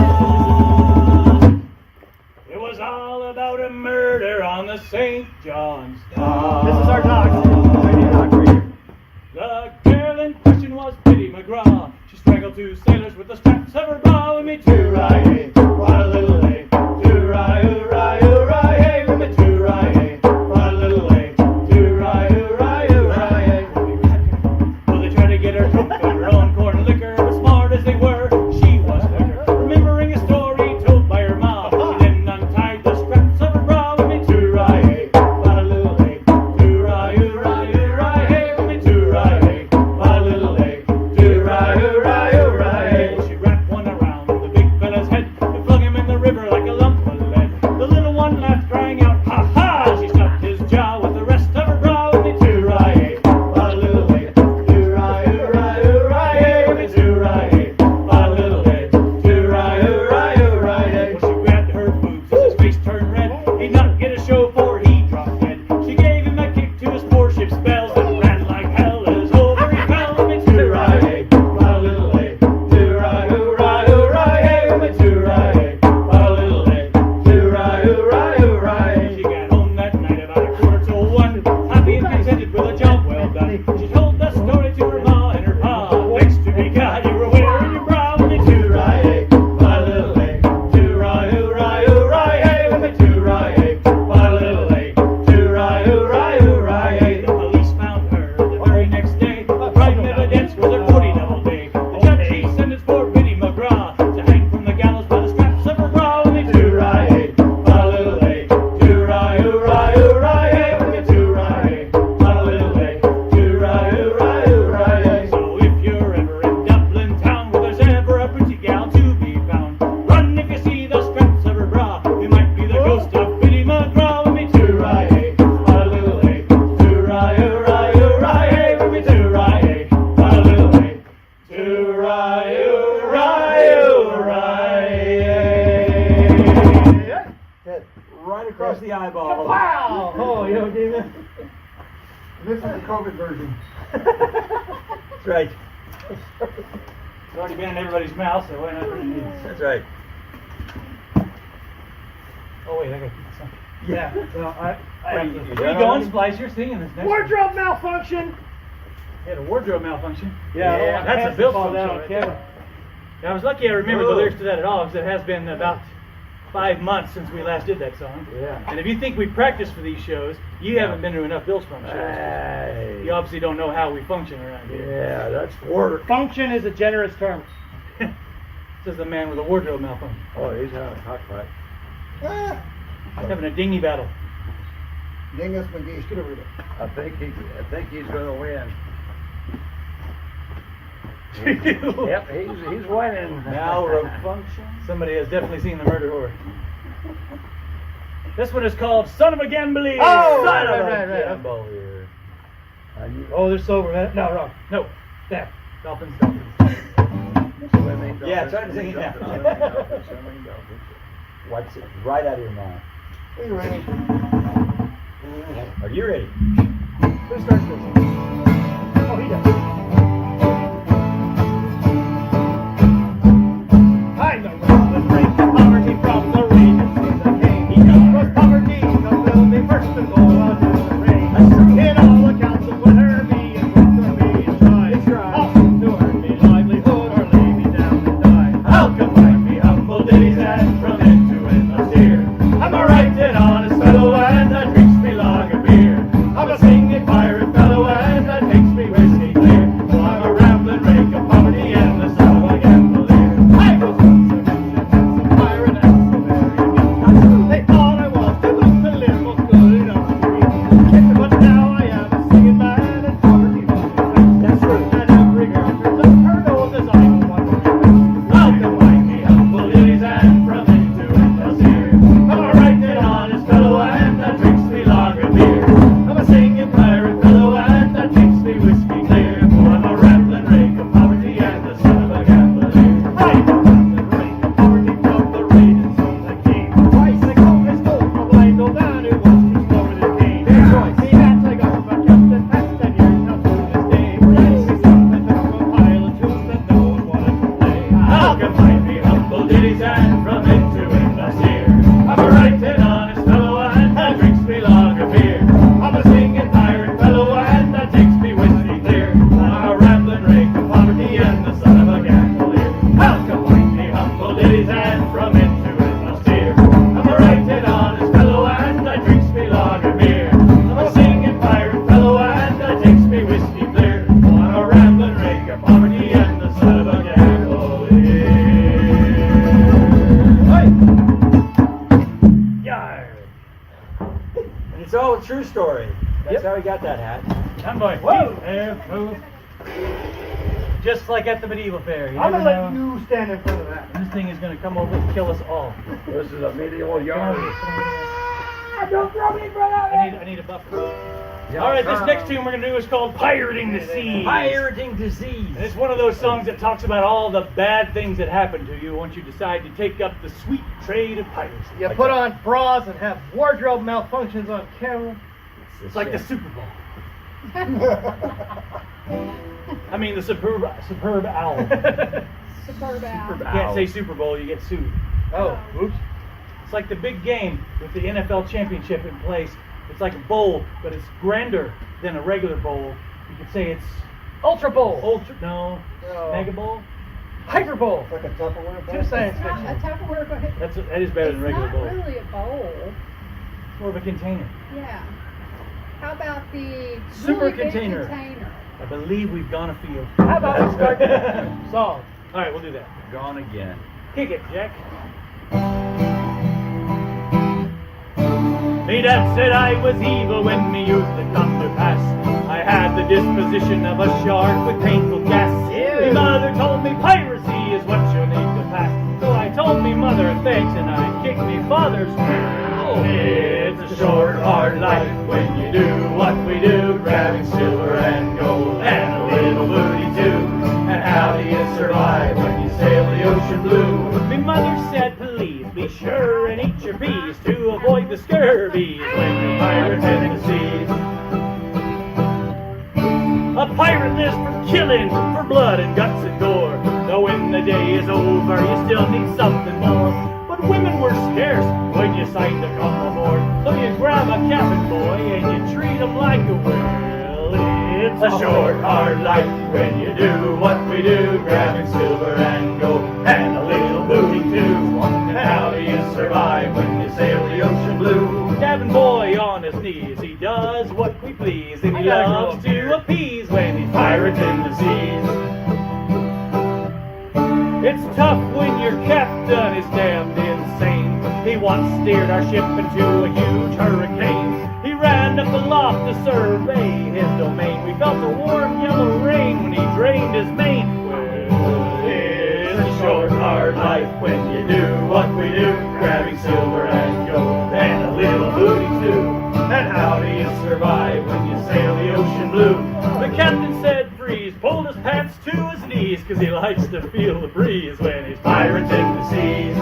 It was all about a murder on the St. John's dock. This is our dock. The girl in question was Biddy McGraw. She strangled 2 sailors with the straps of her bra. With me to ride, what a little lay. To ride, hooray, hooray, hey. With me to ride, what a little lay. To ride, hooray, hooray. Well, they tried to get her drunk on her own corn liquor. But smart as they were, she was liquor. Remembering a story told by her mom, she then untied the straps of her bra. With me to ride, what a little lay. across the eyeball. Wow! Oh, you know, David? This is the COVID version. That's right. It's already been in everybody's mouth, so why not? That's right. Oh, wait, I got something. Yeah. Well, I have to. Where you going, Splice? You're singing this next Wardrobe malfunction. You had a wardrobe malfunction. Yeah, That's a Bill fall song down right on camera. there. I was lucky I remembered the lyrics to that at all, because it has been about 5 months since we last did that song. Yeah. And if you think we practice for these shows, you haven't been to enough Bill's Pump shows. Hey. You obviously don't know how we function around here. Yeah, that's work. Function is a generous term. Says the man with a wardrobe malfunction. Oh, he's having a cockfight. He's having a dinghy battle. Dingus McGee, get over there. I think he's going to win. Yep, he's winning. Malfunction. Somebody has definitely seen the murder horror. This one is called Son of a Gambler. Oh, Son of right. a Gambler. Oh, they're sober. No, wrong. No. There. Dolphins. Yeah, try to sing it now. What's it right out of your mouth? Are you ready? Are you ready? Who starts this? Oh, he does. I know the break poverty from the rain and see the king. He knows poverty will be first to go under the rain. In all accounts of what hurt me and what for me and try. Often to earn me livelihood or lay me down and die. How come find me humble ditties and from end to end a steer? I'm a right and honest fellow and that drinks me lager beer. I'm a singing pirate fellow and that takes me whiskey clear. So I'm a rambling rake of poverty and the son of a gambler. I go some pirate and so very good. They thought I was too good to live, was good enough to eat. But now I am a singing man and poverty must be fixed. That's true. And every girl turns up her nose as I go on with the rest. How come find me humble ditties and from end to end a steer? I'm a right and honest fellow and that drinks me lager beer. I'm a singing pirate fellow and that takes me whiskey clear. For I'm a rambling rake of poverty and the son of a gambler. Right, the rate of poverty from the rain and see the king. Twice I go, I stole from blind old man who was too slow with his cane. He had to go, but kept it past 10 years now to this day. Yes, he stopped and took a pile of tunes that no one wanted to play. How come find me humble ditties and from end to end a steer? I'm a right and honest fellow and that drinks me lager beer. I'm a singing pirate fellow and that takes me whiskey clear. I'm a rambling rake of poverty and the son of a gambler. How come find me humble ditties and from end to end a steer? I'm a right and honest fellow and that drinks me lager beer. I'm a singing pirate fellow and that takes me whiskey clear. I'm a rambling rake of poverty and the son of a gambler. And it's all a true story. That's how he got that hat. I'm going, whoa! Just like at the medieval fair. You I'm never gonna let know. you stand in front of that. This thing is going to come over and kill us all. This is a medieval yard. Don't throw me, brother! I need a buffer. All right, this next tune we're going to do is called Pirating the Seas. Pirating disease. And it's one of those songs that talks about all the bad things that happen to you once you decide to take up the sweet trade of piracy. You put on bras and have wardrobe malfunctions on camera. It's like the Super Bowl. I mean the superb owl. Superb owl. You can't say Super Bowl, you get sued. Oh, oops. It's like the big game with the NFL championship in place. It's like a bowl, but it's grander than a regular bowl. You could say it's Ultra Bowl. no, Mega Bowl. Hyper Bowl. Like a Tupperware bowl? Too science It's not a fiction. Tupperware bowl. That is better than a regular It's bowl. not really a bowl. It's more of a container. Yeah. How about the Super really big container. container? I believe we've gone afield. How about we start the song? All right, we'll do that. Gone again. Kick it, Jack. Me dad said I was evil when me youth had come to pass. I had the disposition of a shark with painful gas. Me mother told me piracy is what you need to pass. So I told me mother thanks and I kicked me father's It's a short, hard life when you do what we do, grabbing silver and gold and a little booty too. And how do you survive when you sail the ocean blue? Me mother said, please be be sure and eat your peas to avoid the scurvy when you're pirating the seas. A pirate lives for killing, for blood and guts and gore. Though when the day is over, you still need something more. But women were scarce when you signed to come aboard. So you grab a cabin boy and you treat him like a whale. It's a short, hard life when you do what we do, grabbing silver and gold and a little booty too. And how do you survive when you sail the ocean blue? Cabin boy on his knees, he does what we please, and he loves to appease when he's pirating the seas. It's tough when your captain is damned insane. He once steered our ship into a huge hurricane. He ran up aloft to survey his domain. We felt a warm yellow rain when he drained his mane. Well, it's a short, hard life when you do what we do, grabbing silver and gold and a little booty too. And how do you survive when you sail the ocean blue? The captain said freeze, pulled his pants to his knees, 'cause he likes to feel the breeze when he's pirating the seas.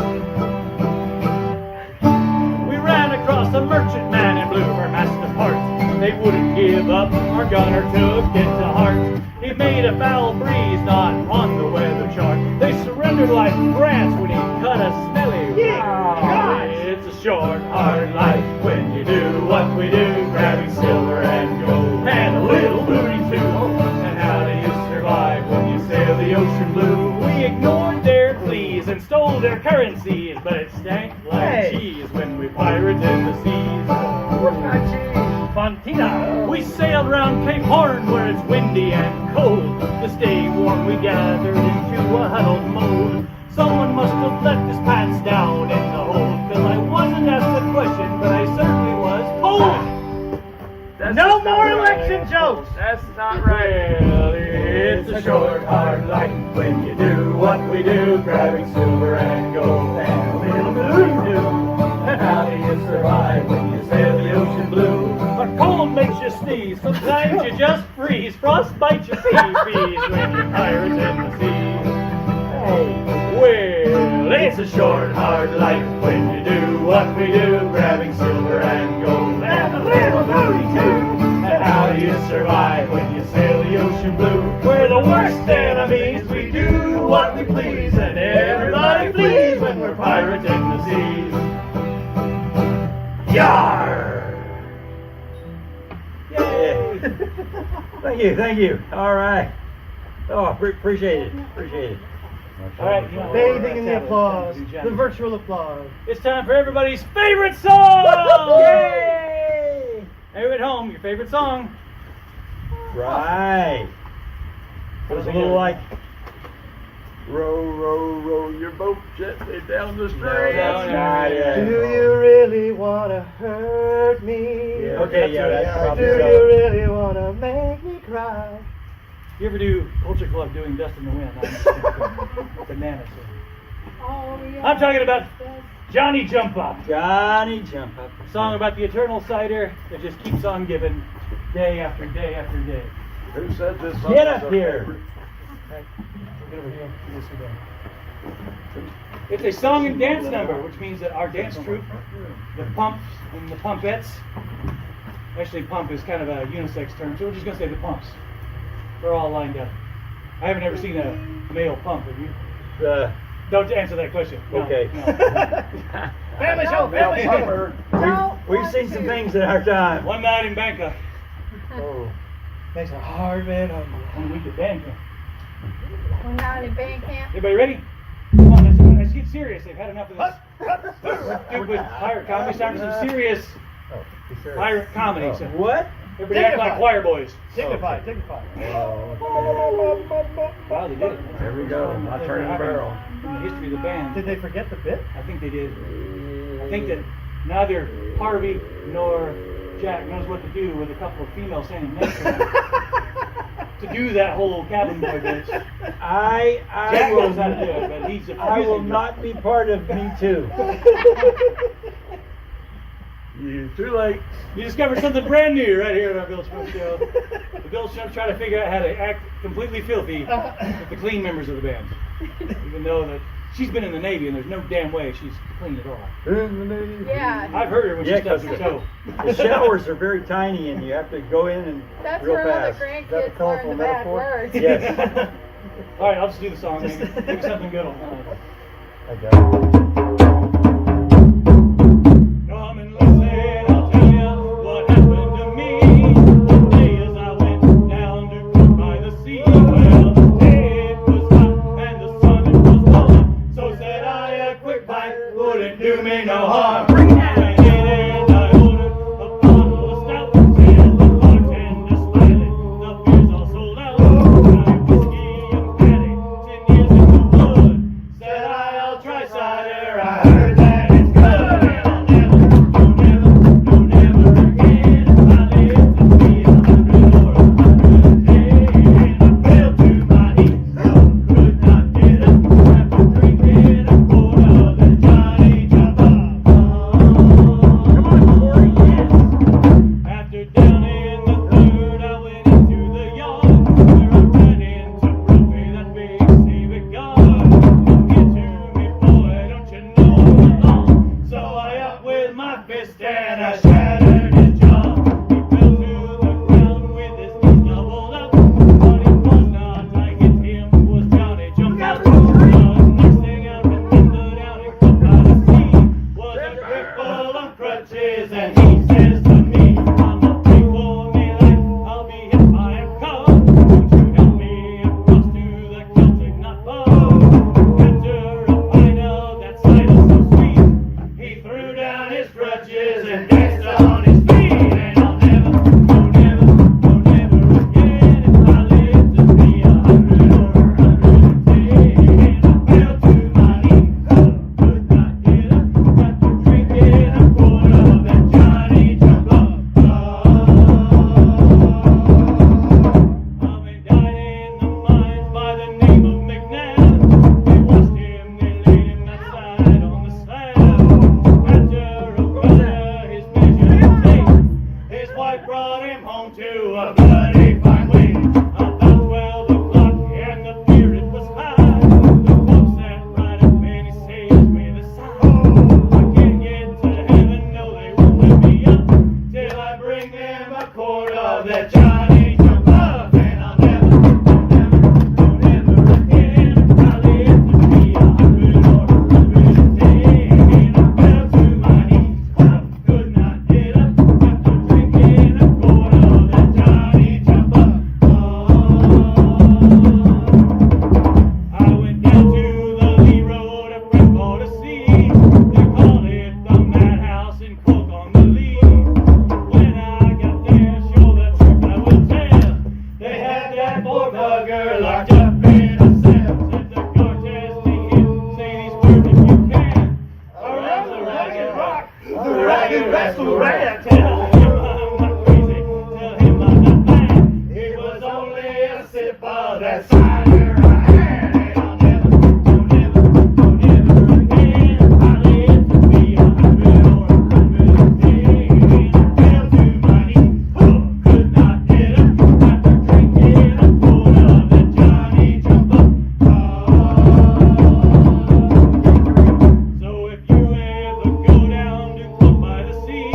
We ran across a merchantman in blue, our master part. They wouldn't give up, our gunner took it to heart. He made a foul breeze, not on the weather chart. They surrendered like France when he cut a smelly rod. It's a short, hard life when you do what we do, grabbing silver and gold and a little booty too. And how do you survive when you sail the ocean blue? We ignored their pleas and stole their currencies, but it stank like cheese when we pirated the seas. What's that cheese? Fontina. We sailed round Cape Horn where it's windy and cold. To stay warm we gathered into a huddled mode. Someone must have left his pants down in the hold, 'cause I wasn't asked the question, but I certainly was cold. No more election jokes! That's not right. Well, it's a short, hard life when you do what we do, grabbing silver and gold and a little booty too. And how do you survive when you sail the ocean blue? A cold makes you sneeze, sometimes you just freeze. Frost bites your bees when you're pirating the seas. Well, it's a short, hard life when you do what we do, grabbing silver and gold and a little booty too. And how do you survive when you sail the ocean blue? We're the worst enemies, we do what we please, and everybody flees when we're pirating the seas. Yar! Yay! Thank you. All right. Oh, appreciate it. All right, Bathing in the applause, the virtual applause. It's time for everybody's favorite song! Yay! Everyone at home, your favorite song. Right. It was a little like, row, row, row your boat gently down the stream. Do you really want to hurt me? Yeah. Okay, that's probably Do so. you really want to make me cry? You ever do Culture Club doing Dust in the Wind? Bananas. I'm talking about Johnny Jump Up. Johnny Jump Up. Song about the eternal cider that just keeps on giving day after day after day. Who said this? Get up here. Right. Get over here. Yes, we do. It's a song and dance number, which means that our dance troupe, the Pumps and the Pumpettes, actually pump is kind of a unisex term, so we're just going to say the Pumps. They're all lined up. I haven't ever seen a male pump, have you? Don't answer that question. No, Okay. No. Family show. We've seen some things in our time. One night in Bangkok. Oh, makes a hard man hungry. 1 week at Bangkok. One night in band camp. Everybody ready? Come on, let's get serious. They've had enough of this stupid pirate comedy. It's time for some serious pirate comedy. So What? everybody act like choir boys. Dignified. Wow, they did it. There we go. I turn the barrel. In the history of the band, Did they forget the bit? I think they did. I think that neither Harvey nor Jack knows what to do with a couple of females standing next to him to do that whole cabin boy bit. Jack I knows how to do it, but he's a I will not be part of Me Too. Too late. You discovered something brand new right here at our Village Pump Show. The Village Pump try to figure out how to act completely filthy with the clean members of the band. Even though that she's been in the Navy, and there's no damn way she's clean at all. In the Navy. Yeah. I've heard her when she stubs her toe. The showers are very tiny, and you have to go in and That's real where all fast. the grandkids learn the bad words. Yes. All right, I'll just do the song. Maybe something good will come. I got it. Come and listen, I'll tell you what happened to me. One day as I went down to cook by the sea. Well, the day it was hot and the sun it was warm. So said I, a quick bite wouldn't do me no harm. I went in and I ordered a bottle of stout. Said the bartender smiling, the beer's all sold out. Try whiskey and paddy, 10 years in the wood. Said I'll try cider, I heard that it's good. And I'll never again if I live to be 100 or 110. I fell to my knees, could not get up after drinking a quart of the Johnny Jumper. Come on, Corey, yes. After down in the third, I went into the yard where I ran into Brophy, that big civic guard. Come here to me, boy, don't you know I'm along? So I up with my fist and I shattered his jaw. He fell to the ground with his knees doubled up, but it was not. I hit him, was Johnny Jumper. The next thing I remembered out in Cook-by-the-Sea was a cripple on crutches, and he says to me, I'm a big for me life, I'll be hit by a car. Won't you help me across to the Celtic knot bar? After a pint of that cider so sweet, he threw down his crutches and danced on his feet. And I'll never again if I live to be 100 or 110. I fell to my knees, could not get up after drinking a quart of that Johnny Jumper. Mommy died in the mines by the name of McNabb. They washed him, they laid him outside on the slab. After a brother his measure take, his wife brought him home to a bloody fine wake. About 12 o'clock and the beer it was high. The folks sat right up and he says with a sigh, I can't get to heaven, no they won't let me up till I bring them a quart of that Johnny Jumper. And I'll never again if I live to be 100 or 110. I fell to my knees, could not get up after drinking a quart of that Johnny Jumper. I went down to the Lee Road, a friend bought a sea. They call it the Madhouse in Cork on the Lee. When I got there, sure the truth I will tell, they had that poor bugger locked up in a cell. Said the guard testing him, say these words if you can, or else the ragged rock, the ragged rascal rat. Tell him I'm not crazy, tell him I'm not mad. It was only a sip of that cider I had. And I'll never again if I live to be 100 or 110. I fell to my knees, could not get up after drinking a quart of that Johnny Jumper. So if you ever go down to Cook by the Sea,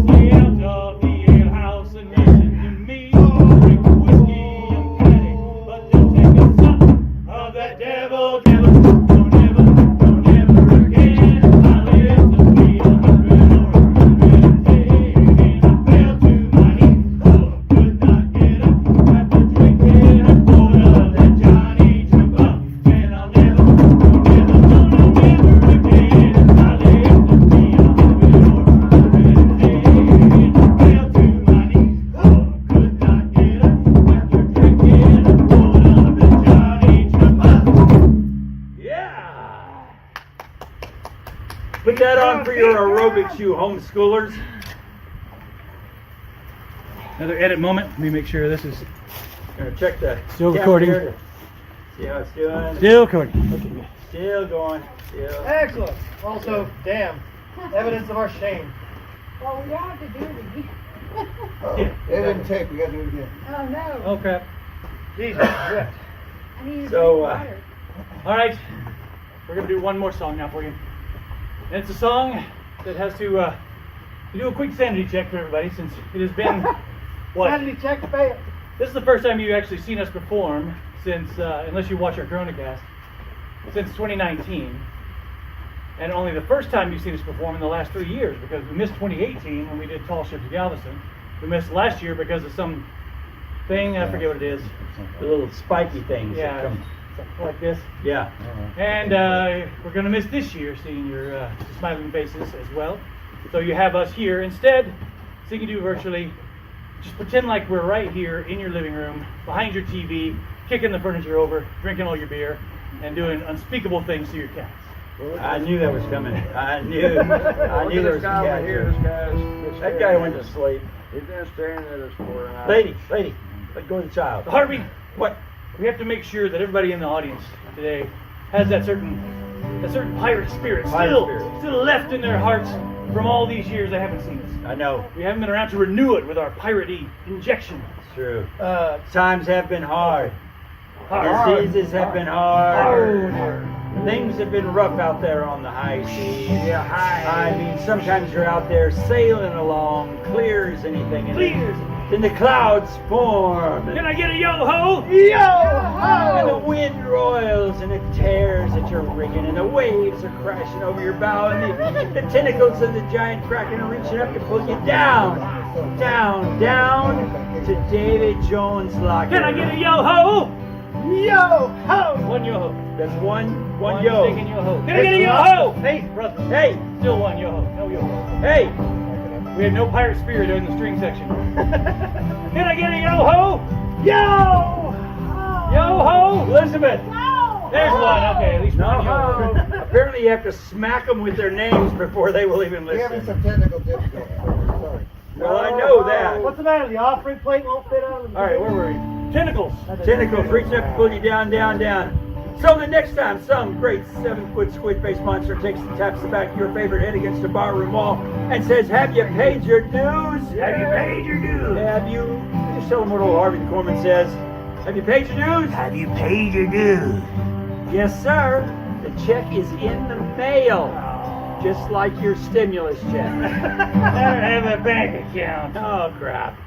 stay out of the alehouse and listen to me. Drink whiskey and paddy, but don't take a sup of that devil. Don't ever again if I live to be 100 or 110. I fell to my knees, could not get up after drinking a quart of that Johnny Jumper. And I'll never again if I live to be 100 or 110. I fell to my knees, could not get up after drinking a quart of that Johnny Jumper. Yeah! Put that on for your aerobics, you homeschoolers. Another edit moment. Let me make sure this is Gonna check the Still camera recording. here to see how it's doing. still recording. Okay. Still going. Still. Excellent. Also, damn, evidence of our shame. Well, we have to do it again. It didn't take. We gotta do it again. Oh, no. Oh crap. Jesus, yeah. I need to So, drink water. All right. we're going to do one more song now for you. And it's a song that has to do a quick sanity check for everybody, since it has been, what? Sanity check failed. This is the first time you've actually seen us perform since, unless you watch our Coronacast, since 2019. And only the first time you've seen us perform in the last 3 years, because we missed 2018 when we did Tall Ships of Galveston. We missed last year because of some thing, I forget what it is. The little spiky things. Yeah, That come. something like this. Yeah. And we're going to miss this year seeing your smiling faces as well. So you have us here instead, singing to you virtually. Just pretend like we're right here in your living room, behind your TV, kicking the furniture over, drinking all your beer, and doing unspeakable things to your cats. I knew that was coming. I knew there was a cat here. That guy went to sleep. He's been staring at us for an hour. Lady, let go of the child. Harvey, What? we have to make sure that everybody in the audience today has that certain pirate spirit still left in their hearts from all these years they haven't seen us. I know. We haven't been around to renew it with our piratey injection. It's true. Times have been hard. Hard. Diseases have been hard. Things have been rough out there on the high seas. Yeah, high. I mean, sometimes you're out there sailing along, clear as anything. And then the clouds form. Can I get a yo-ho? Yo-ho! And the wind roils and it tears at your rigging, and the waves are crashing over your bow, and the tentacles of the giant kraken are reaching up to pull you down, down, down to David Jones' locker. Can I get a yo-ho? Yo-ho! One yo-ho. That's one One yo. stinking yo-ho. Can I get a yo-ho? Hey, brother. Hey! Still one yo-ho. No yo-ho. Hey! We have no pirate spirit in the string section. Can I get a yo-ho? Yo! Yo-ho! Elizabeth! No! There's one. Okay, at least one yo-ho. Apparently you have to smack them with their names before they will even We're having listen. some technical difficulties. Sorry. Well, I know that. What's the matter? The offering plate won't fit out of the... All right, where were we? Tentacles. Tentacles reaching up to pull you down, down, down. So the next time some great 7-foot squid-faced monster takes and taps the back of your favorite head against a barroom wall and says, "Have you paid your dues? Have you paid your dues? Have you?" Just tell them what old Harvey the Corman says. "Have you paid your dues? Have you paid your dues?" Yes, sir. The check is in the mail. Just like your stimulus check. I don't have a bank account. Oh, crap.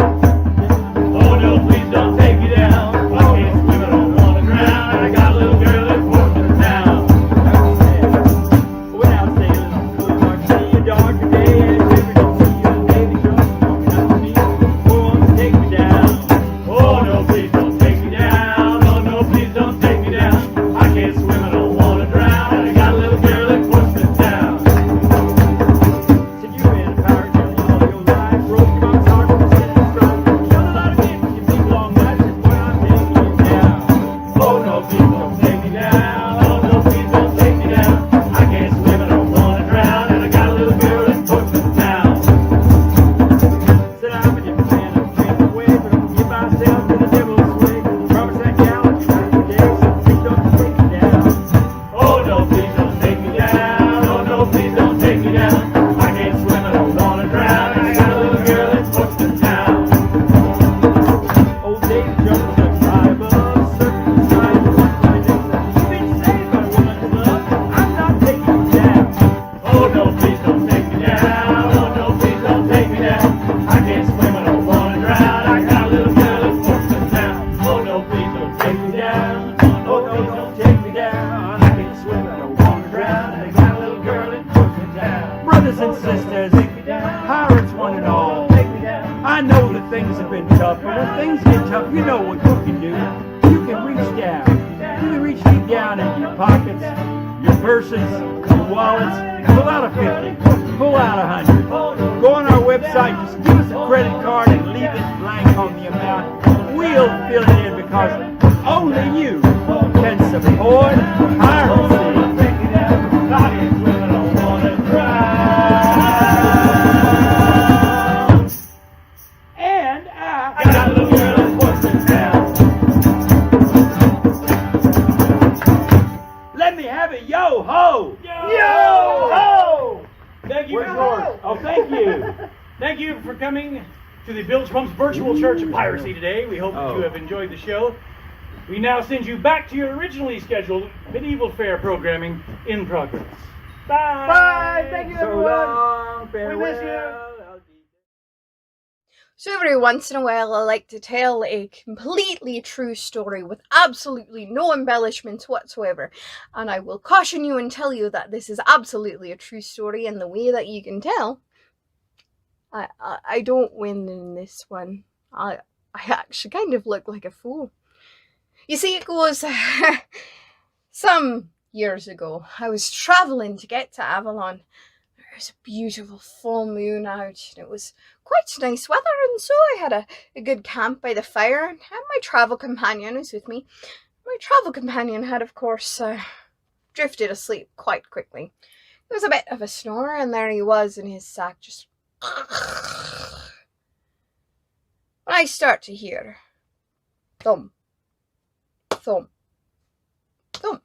Oh no, please don't take me down. I can't swim, I don't want to drown. I got a little girl that's walking in town. Went out sailing, cool dark sea, a dark day, and never did see you, baby drunk, walking up to me. Who wants to take me down? Oh no, please don't take me down. Oh no, please don't take me down. I can't swim, I don't want to drown. I got a little girl that's walking in town. Said you've been a pirate nearly all your life, broke your mom's heart from the city strife. Killed a lot of men, you big long nights, that's why I'm taking you down. Oh no, please don't take me down. Oh no, please don't take me down. I can't swim, I don't want to drown. And I got a little girl that's walking in town. Said I'm a different man, I'm changing away, but I'm gonna give myself to the devil's way. Promise that gal I'll be back today, so please don't take me down. Oh no, please don't take me down. Oh no, please don't take me down. I can't swim, I don't want to drown. And I got a little girl that's walking in town. Old David Jones looks high above, circling the sky in the sunlight. You've been saved by a woman's love. I'm not taking you down. Oh no, please don't take me down. Oh no, please don't take me down. I can't swim, I don't want to drown. I got a little girl that's walking in town. Oh no, please don't take me down. Oh no, don't take me down. I can't swim, I don't want to drown. I got a little girl that's walking in town. Brothers and sisters, pirates one and all. I know that things have been tough, but when things get tough, you know what you can do. You can reach down. You can reach deep down in your pockets, your purses, your wallets. Pull out a 50. Pull out 100. Go on our website, just give us a credit card and leave it blank on the amount. We'll fill it in because only you can support piracy. I can't swim, I don't want to drown. And I got a little girl that's walking in town. let me have a yo-ho. Yo! Thank you for coming to the Bilge Pumps Virtual Church of Piracy today. We hope that you have enjoyed the show. We now send you back to your originally scheduled Medieval Fair programming in progress. Bye! Bye! Thank you, everyone! long, We miss you! So every once in a while I like to tell a completely true story with absolutely no embellishments whatsoever. And I will caution you and tell you that this is absolutely a true story, and the way that you can tell, I don't win in this one. I actually kind of look like a fool. You see, it goes some years ago. I was travelling to get to Avalon. There was a beautiful full moon out, and it was quite nice weather, and so I had a good camp by the fire, and my travel companion was with me. My travel companion had, of course, drifted asleep quite quickly. There was a bit of a snore, and there he was in his sack, just... When I start to hear thump, thump, thump,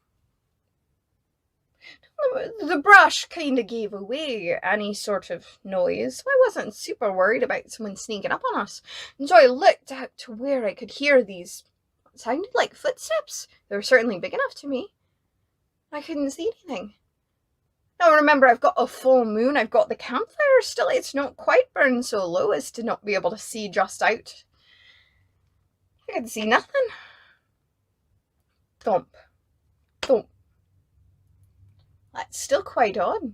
the brush kind of gave away any sort of noise, so I wasn't super worried about someone sneaking up on us. And so I looked out to where I could hear these, what sounded like footsteps. They were certainly big enough to me. I couldn't see anything. Now remember, I've got a full moon, I've got the campfire still, it's not quite burned so low as to not be able to see just out. I could see nothing. Thump, thump. That's still quite odd.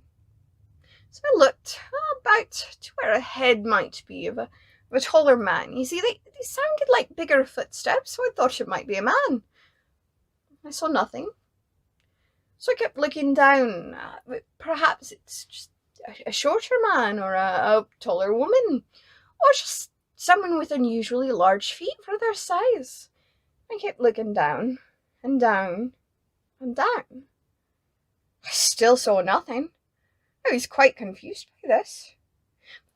So I looked about to where a head might be of a taller man. You see, they sounded like bigger footsteps, so I thought it might be a man. I saw nothing. So I kept looking down. Perhaps it's just a shorter man, or a taller woman, or just someone with unusually large feet for their size. I kept looking down, and down, and down. I still saw nothing. I was quite confused by this.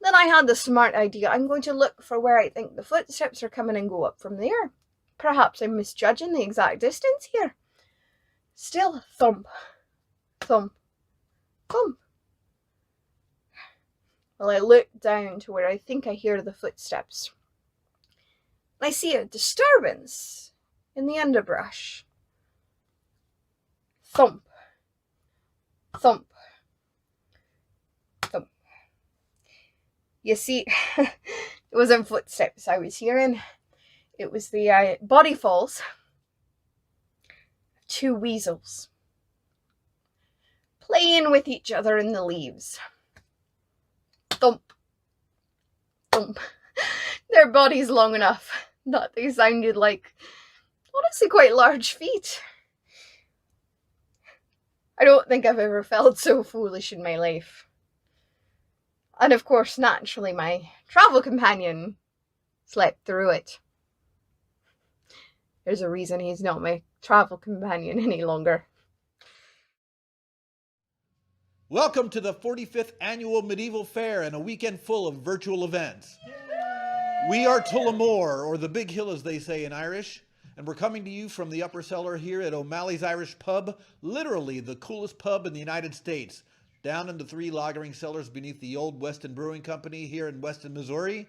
Then I had the smart idea, I'm going to look for where I think the footsteps are coming and go up from there. Perhaps I'm misjudging the exact distance here. Still thump, thump, thump. Well, I look down to where I think I hear the footsteps. I see a disturbance in the underbrush. Thump, thump, thump. You see, it wasn't footsteps I was hearing. It was the body falls of two weasels playing with each other in the leaves. Thump, thump. Their bodies long enough that they sounded like, honestly, quite large feet. I don't think I've ever felt so foolish in my life. And of course, naturally, my travel companion slept through it. There's a reason he's not my travel companion any longer. Welcome to the 45th Annual Medieval Fair and a weekend full of virtual events. We are Tullamore, or the Big Hill as they say in Irish, and we're coming to you from the upper cellar here at O'Malley's Irish Pub, literally the coolest pub in the United States, down in the 3 lagering cellars beneath the old Weston Brewing Company here in Weston, Missouri.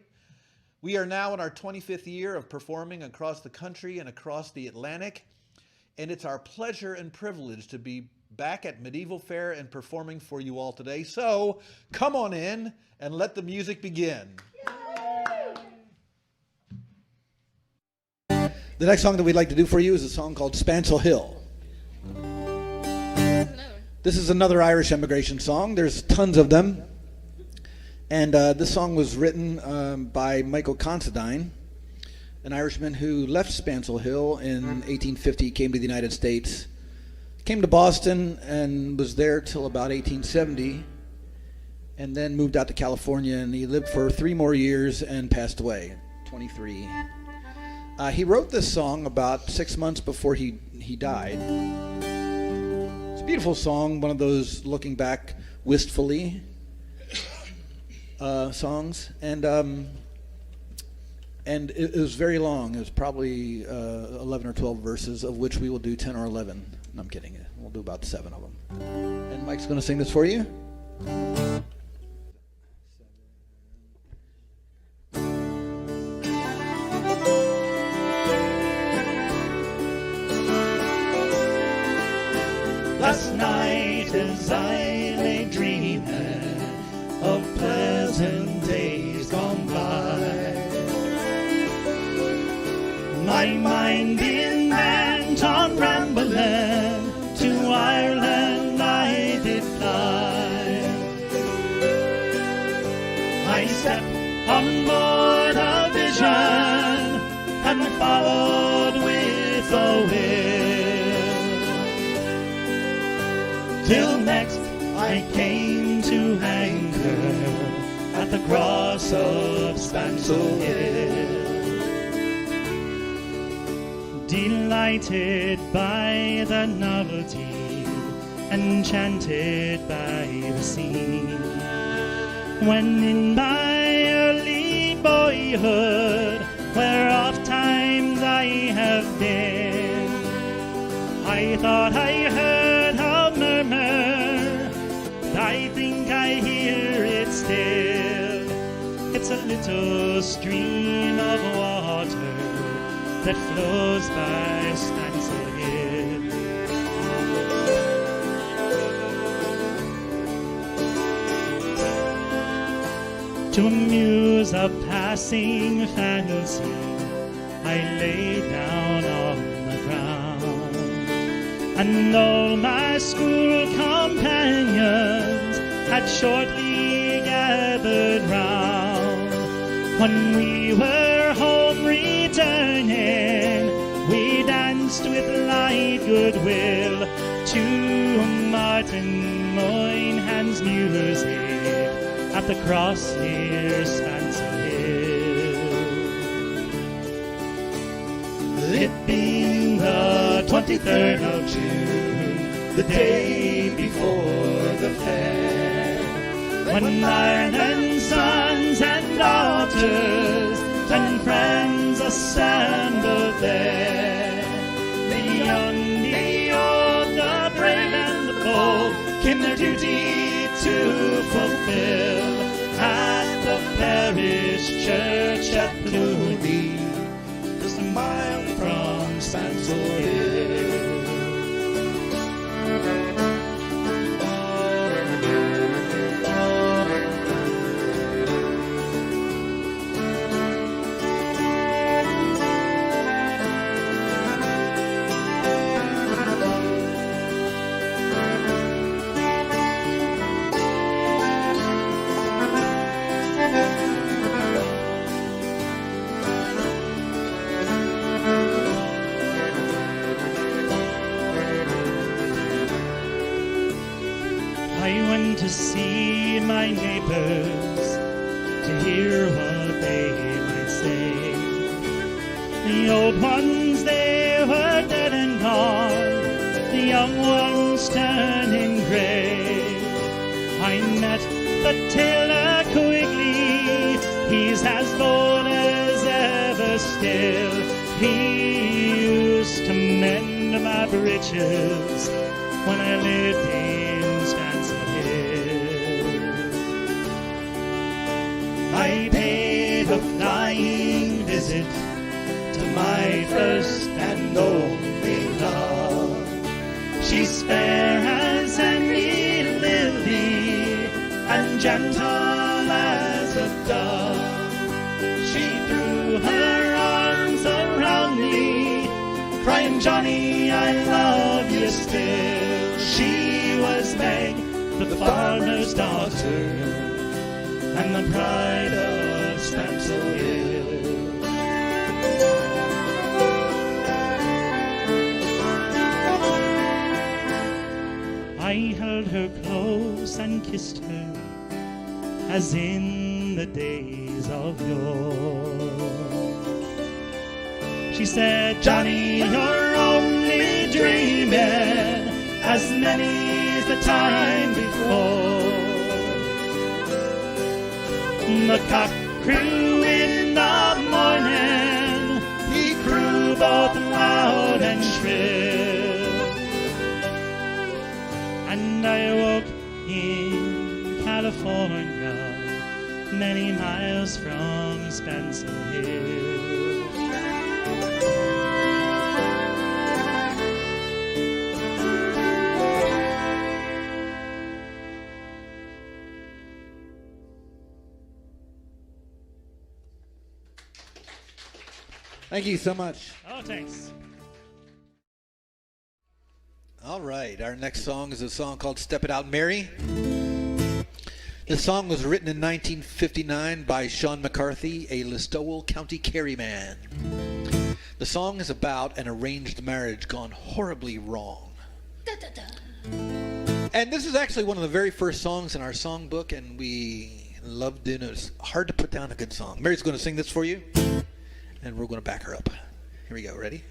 We are now in our 25th year of performing across the country and across the Atlantic, and it's our pleasure and privilege to be back at Medieval Fair and performing for you all today. So come on in and let the music begin. The next song that we'd like to do for you is a song called Spancel Hill. This is another Irish emigration song. There's tons of them. And this song was written by Michael Considine, an Irishman who left Spancel Hill in 1850, came to the United States, came to Boston and was there till about 1870, and then moved out to California, and he lived for 3 more years and passed away, 23. He wrote this song about 6 months before he died. It's a beautiful song, one of those looking back wistfully songs, and it was very long. It was probably 11 or 12 verses, of which we will do 10 or 11. No, I'm kidding. We'll do about 7 of them. And Mike's going to sing this for you. as I lay dreaming of pleasant days gone by. My mind being bent on rambling, to Ireland I did fly. I stepped on board a vision and followed with a will, till next I came to anchor at the cross of Spancel Hill. Delighted by the novelty, enchanted by the scene, when in my early boyhood, where oft times I have been, I thought I heard a murmur, I think I hear it still. It's a little stream of water that flows by Spancel Hill. To amuse a passing fancy, I lay down on the ground, and all my school companions had shortly gathered round. When we were home returning, we danced with light goodwill to Martin Moynihan's music at the cross near Spancel Hill. It being the 23rd of June, the day before the fair, when Ireland's sons and daughters and friends assembled there, the young, the old, the brave and the bold came their duty to fulfill at the parish church at Cluny, just a mile from Spancel Hill. To see my neighbors, to hear what they might say. The old ones, they were dead and gone, the young ones turning grey. I met the tailor Quigley, he's as bold as ever still. He used to mend my breeches when I lived in Spancel Hill. I paid a flying visit to my first and only love. She's fair as any lily and gentle as a dove. She threw her arms around me, crying, Johnny, I love you still. She was Meg, the farmer's daughter, and the pride of Spancel Hill. I held her close and kissed her as in the days of yore. She said, Johnny, you're only dreaming, as many's the time before. The cock crew in the morning, he crew both loud and shrill. And I woke in California, many miles from Spancel Hill. Thank you so much. Oh, thanks. All right, our next song is a song called Step It Out, Mary. This song was written in 1959 by Sean McCarthy, a Listowel County Kerry man. The song is about an arranged marriage gone horribly wrong. And this is actually one of the very first songs in our songbook, and we love doing it. It's hard to put down a good song. Mary's going to sing this for you, and we're going to back her up. Here we go. Ready?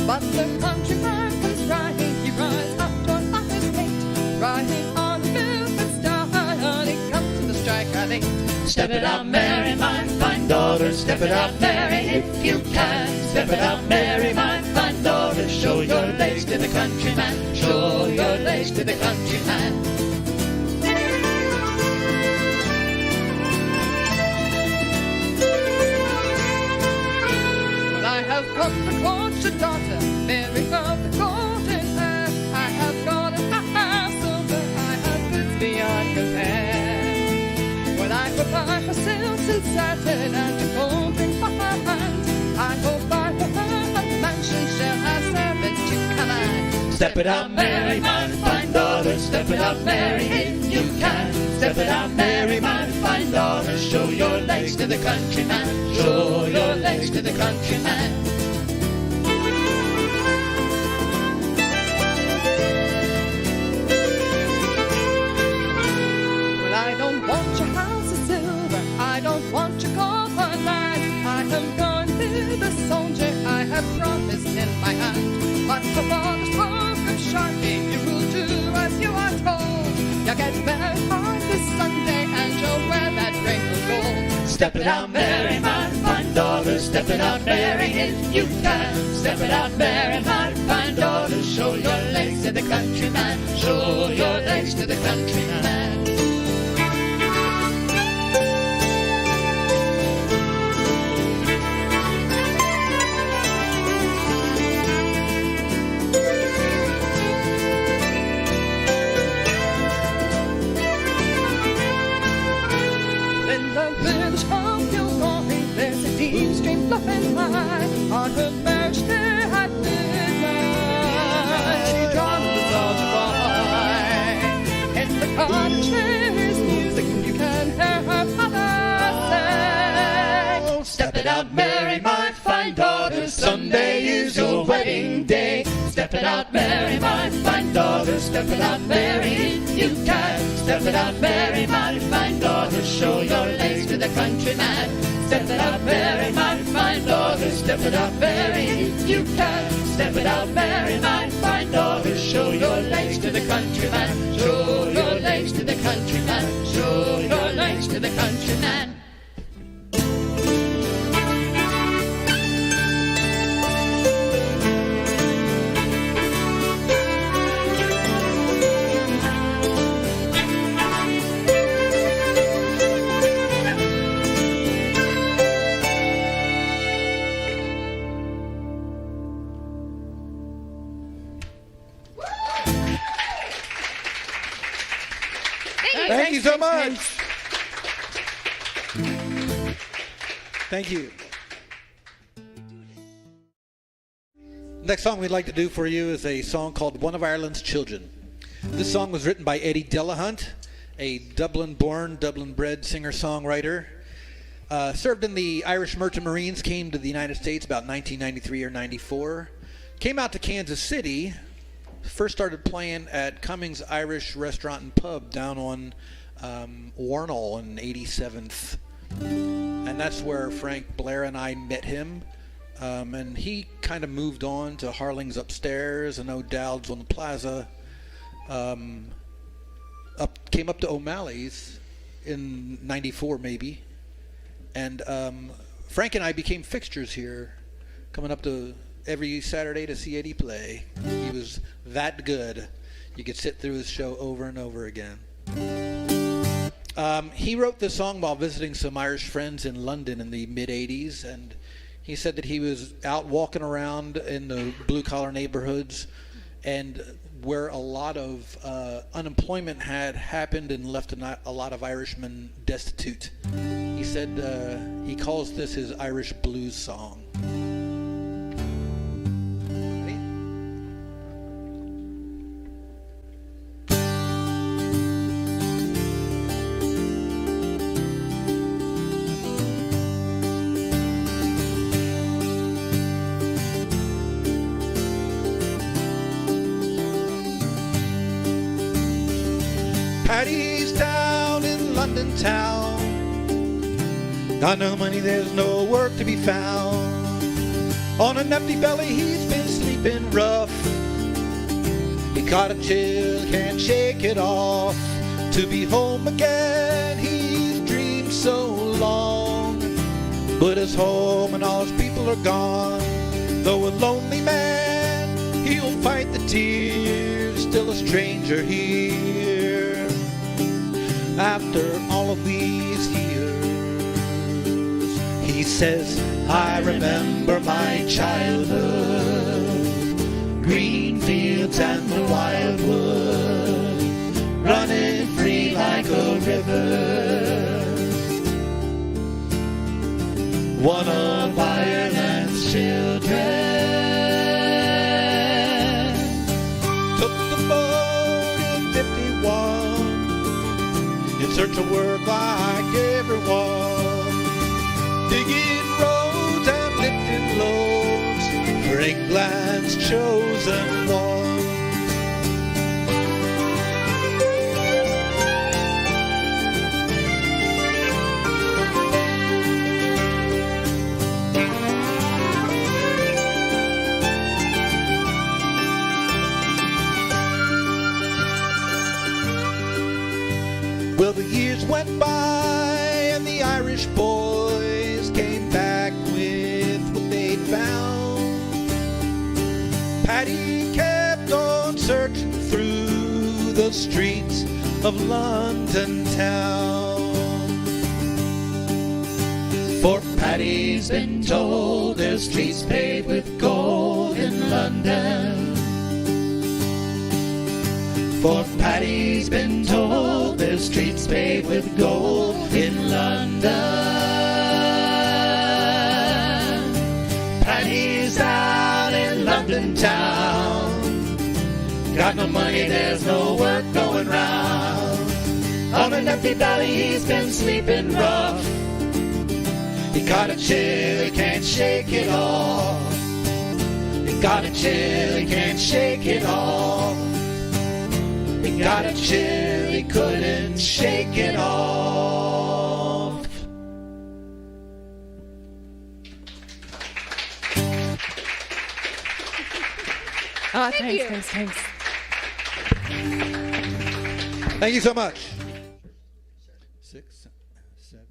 But the country man comes riding, he rides up to on his gate, riding on the moving star, and he comes to the strike at 8. Step it out, Mary, my fine daughter, step it out, Mary, if you can. Step it out, Mary, my fine daughter, show your legs to the countryman, show your legs to the countryman. I have come to court your daughter, Mary of the golden hair. I have got a house over, I have goods beyond compare. When I go by her silks and satin and a gold ring for her hand, I go by her mansion, shall have servants to command. Step it out, Mary, my fine daughter, step it out, Mary, if you can. Step it out, Mary, my fine daughter, show your legs to the countryman, show your legs to the countryman. Well, I don't want your house of silver, I don't want your copper land. I have gone to the soldier, I have promised in my hand. But for father's talk of sharpie, you will do as you are told. You get married on this Sunday and you'll wear that ring of gold. Step it out, Mary, my fine daughter, step it out, Mary, if you can. Step it out, Mary, my fine daughter, show your legs to the countryman, show your legs to the countryman. There's a deep stream flowing high on her marriage day at midnight. She draws the soldier boy. In the cottage there is music, you can hear her mother say. Step it out, Mary, my fine daughter, Sunday is your wedding day. Step it out, Mary, my fine daughter, step it out, Mary, if you can. Step it out, Mary, my fine daughter, show your legs to the countryman. Step it out, Mary, my fine daughter, step it out, Mary, if you can. Step it out, Mary, my fine daughter, show your legs to the countryman, show your legs to the countryman, show your legs to the countryman. Thank you so much. Thank you. Next song we'd like to do for you is a song called One of Ireland's Children. This song was written by Eddie Delahunt, a Dublin-born, Dublin-bred singer-songwriter. Served in the Irish Merchant Marines, came to the United States about 1993 or 94. Came out to Kansas City. First started playing at Cummings Irish Restaurant and Pub down on Warnell in 87th. And that's where Frank Blair and I met him. And he kind of moved on to Harling's Upstairs and O'Dowd's on the Plaza. Came up to O'Malley's in '94 maybe, and Frank and I became fixtures here, coming up to every Saturday to see Eddie play. He was that good. You could sit through his show over and over again. He wrote this song while visiting some Irish friends in London in the mid-'80s, and he said that he was out walking around in the blue-collar neighborhoods and where a lot of unemployment had happened and left a lot of Irishmen destitute. He said he calls this his Irish blues song. Paddy's down in London town. Got no money, there's no work to be found. On an empty belly, he's been sleeping rough. He caught a chill, can't shake it off. To be home again, he's dreamed so long. But his home and all his people are gone. Though a lonely man, he'll fight the tears. Still a stranger here. After all of these years, he says, I remember my childhood, green fields and the wildwood, running free like a river. One of Ireland's children took the boat in 51 in search of work like everyone, digging roads and lifting loads for England's chosen one. Well, the years went by and the Irish boys came back with what they'd found. Paddy kept on searching through the streets of London town. For Paddy's been told there's streets paved with gold in London. For Paddy's been told there's streets paved with gold in London. Paddy's out in London town. Got no money, there's no work going round. On an empty belly, he's been sleeping rough. He caught a chill, he can't shake it off. He got a chill, he can't shake it off. He got a chill, he couldn't shake it off. Oh, Thank thanks, you. thanks. Thank you so much. 6, 7,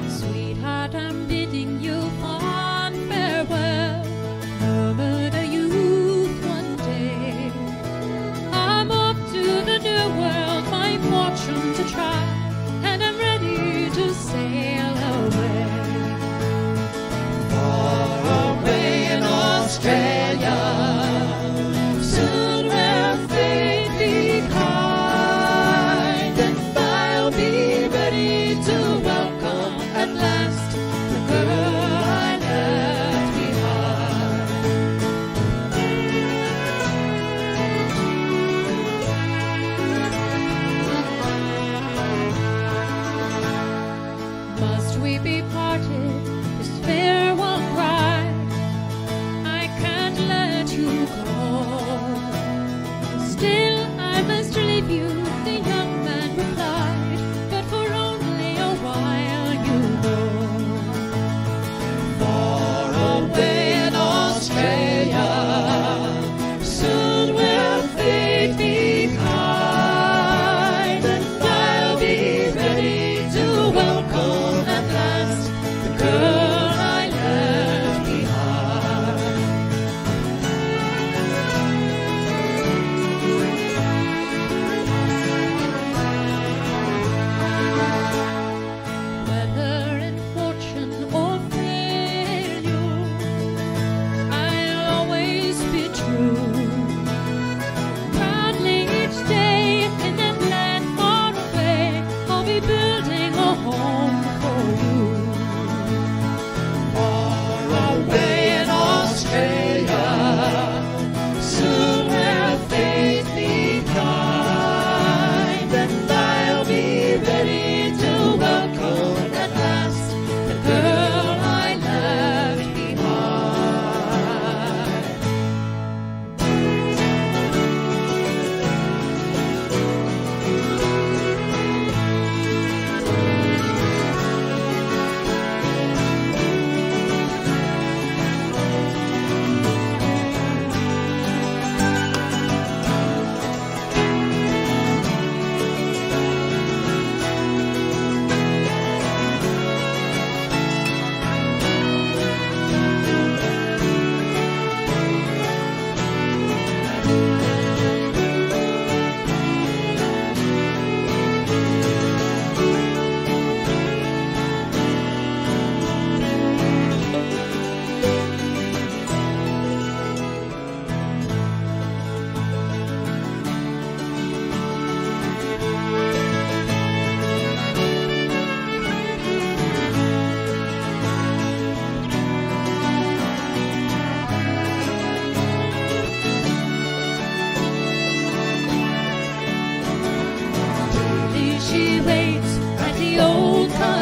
Sweetheart, I'm bidding you fond farewell. Remember the youth one day.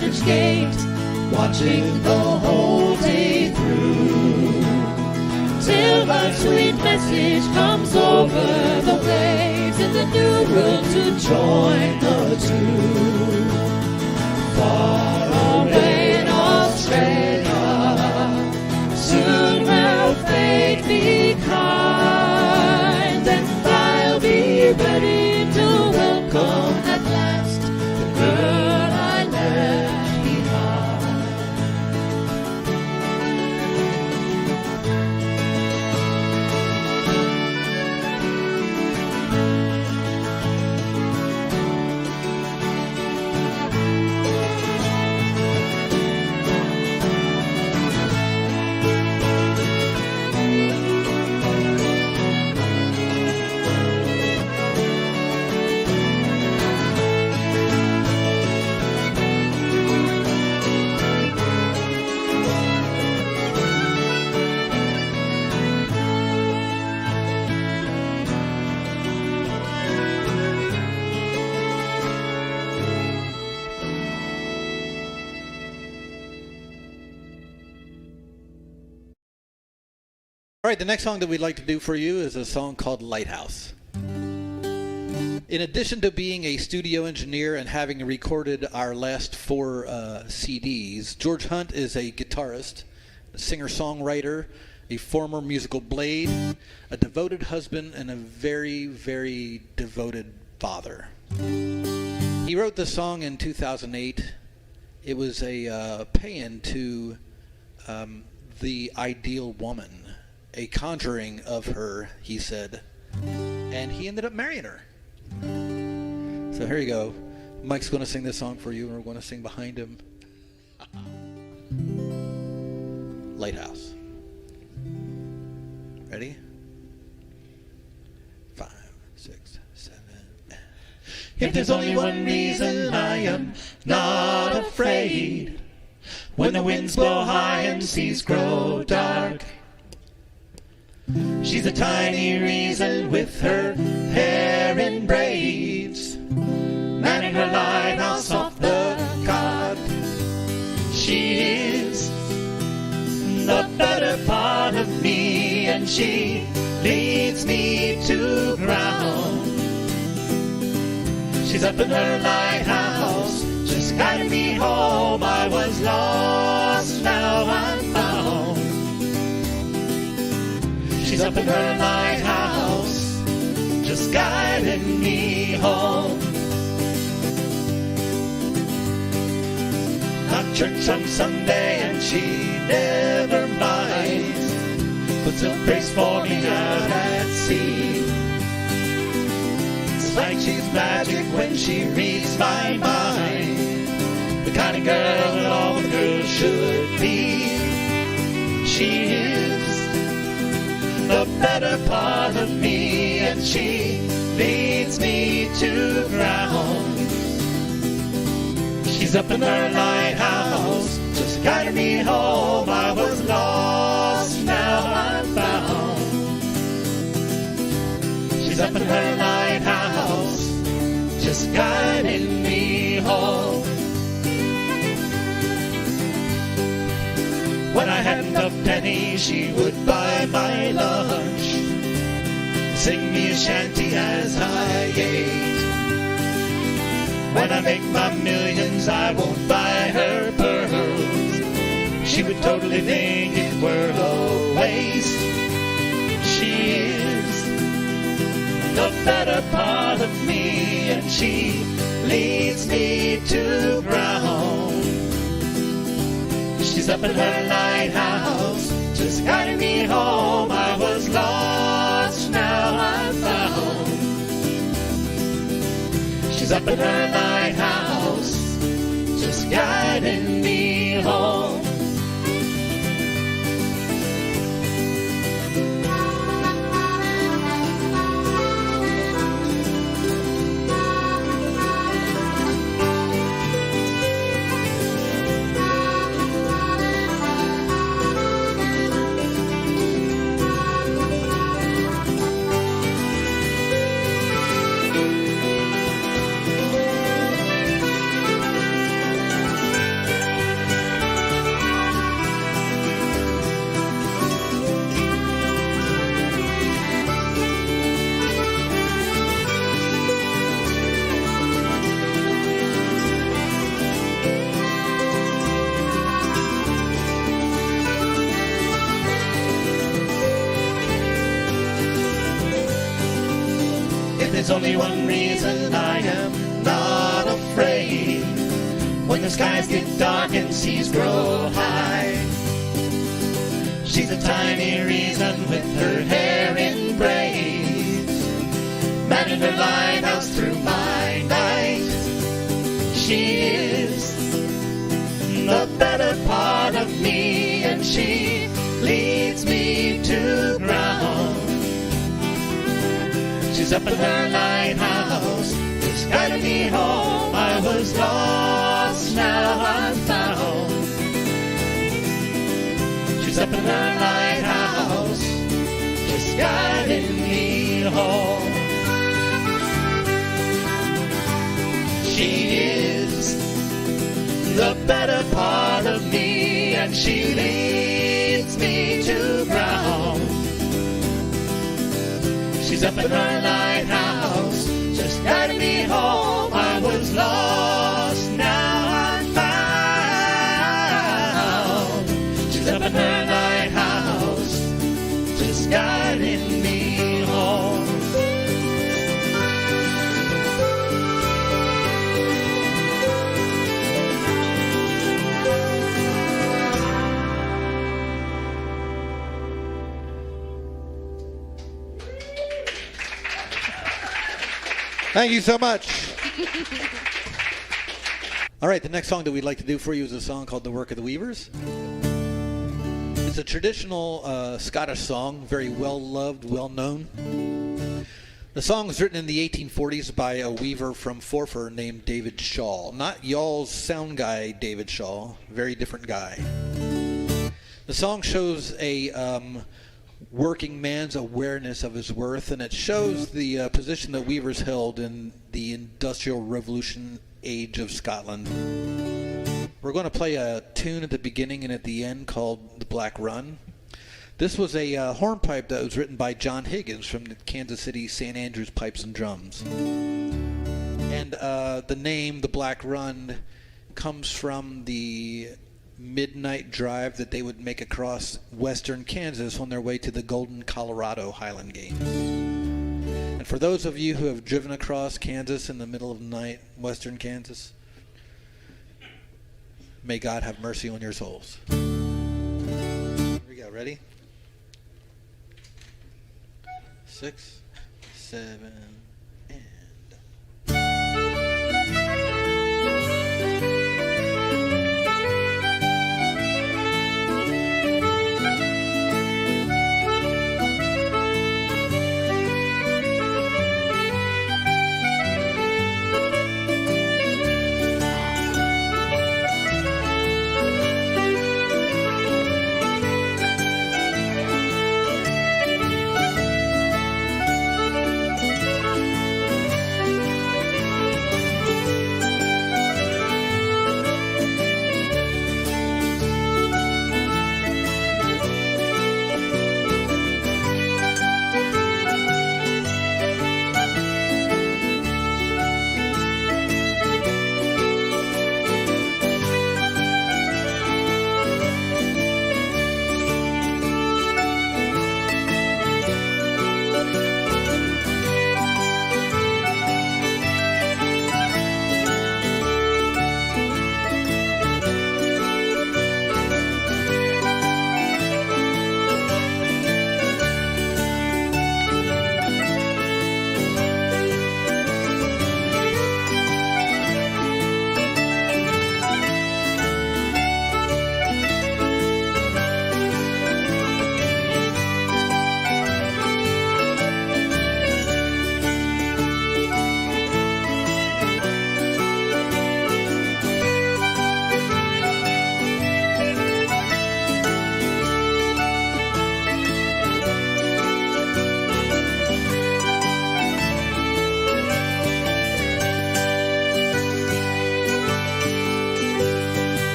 cottage gate, watching the whole day through, till my sweet message comes over the waves in the new world to join the two. Far away in Australia, soon will fate be kind, and I'll be ready to welcome at last the girl I left behind. All right, the next song that we'd like to do for you is a song called Lighthouse. In addition to being a studio engineer and having recorded our last 4 CDs, George Hunt is a guitarist, a singer-songwriter, a former musical blade, a devoted husband, and a very, very devoted father. He wrote this song in 2008. It was a paean to the ideal woman, a conjuring of her, he said, and he ended up marrying her. So here you go. Mike's going to sing this song for you, and we're going to sing behind him. Lighthouse. Ready? 5, 6, 7. If there's only one reason I am not afraid, when the winds blow high and seas grow dark, she's a tiny reason with her hair in braids, manning her lighthouse off the cod. She is the better part of me, and she leads me to ground. She's up in her lighthouse, just guiding me home. I was lost, now I'm found. She's up in her lighthouse, just guiding me home. Not church on Sunday and she never minds, puts a praise for me out at sea. It's like she's magic when she reads my mind, the kind of girl that all the girls should be. She is the better part of me, and she leads me to ground. She's up in her lighthouse, just guiding me home. I was lost, now I'm found. She's up in her lighthouse, just guiding me home. When I hadn't a penny, she would buy my lunch, sing me a shanty as I ate. When I make my millions, I won't buy her pearls. She would totally think it were a waste. She is the better part of me, and she leads me to ground. She's up in her lighthouse, just guiding me home. I was lost, now I'm found. She's up in her lighthouse, just guiding me home. If there's only one reason I am not afraid, when the skies get dark and seas grow high. She's a tiny reason with her hair in braids, manning her lighthouse through my night. She is the better part of me, and she leads me to ground. She's up in her lighthouse, just guiding me home. I was lost, now I'm found. She's up in her lighthouse, just guiding me home. She is the better part of me, and she leads me to ground. She's up in her lighthouse, just guiding me home. I was lost, now I'm found. She's up in her lighthouse, just guiding me home. Thank you so much. All right, the next song that we'd like to do for you is a song called The Work of the Weavers. It's a traditional Scottish song, very well-loved, well-known. The song was written in the 1840s by a weaver from Forfar named David Shaw. Not y'all's sound guy, David Shaw. Very different guy. The song shows a working man's awareness of his worth, and it shows the position that weavers held in the Industrial Revolution age of Scotland. We're going to play a tune at the beginning and at the end called The Black Run. This was a hornpipe that was written by John Higgins from the Kansas City St. Andrews Pipes and Drums. And the name The Black Run comes from the midnight drive that they would make across western Kansas on their way to the Golden, Colorado Highland Games. And for those of you who have driven across Kansas in the middle of the night, western Kansas, may God have mercy on your souls. Here we go, ready? 6, 7...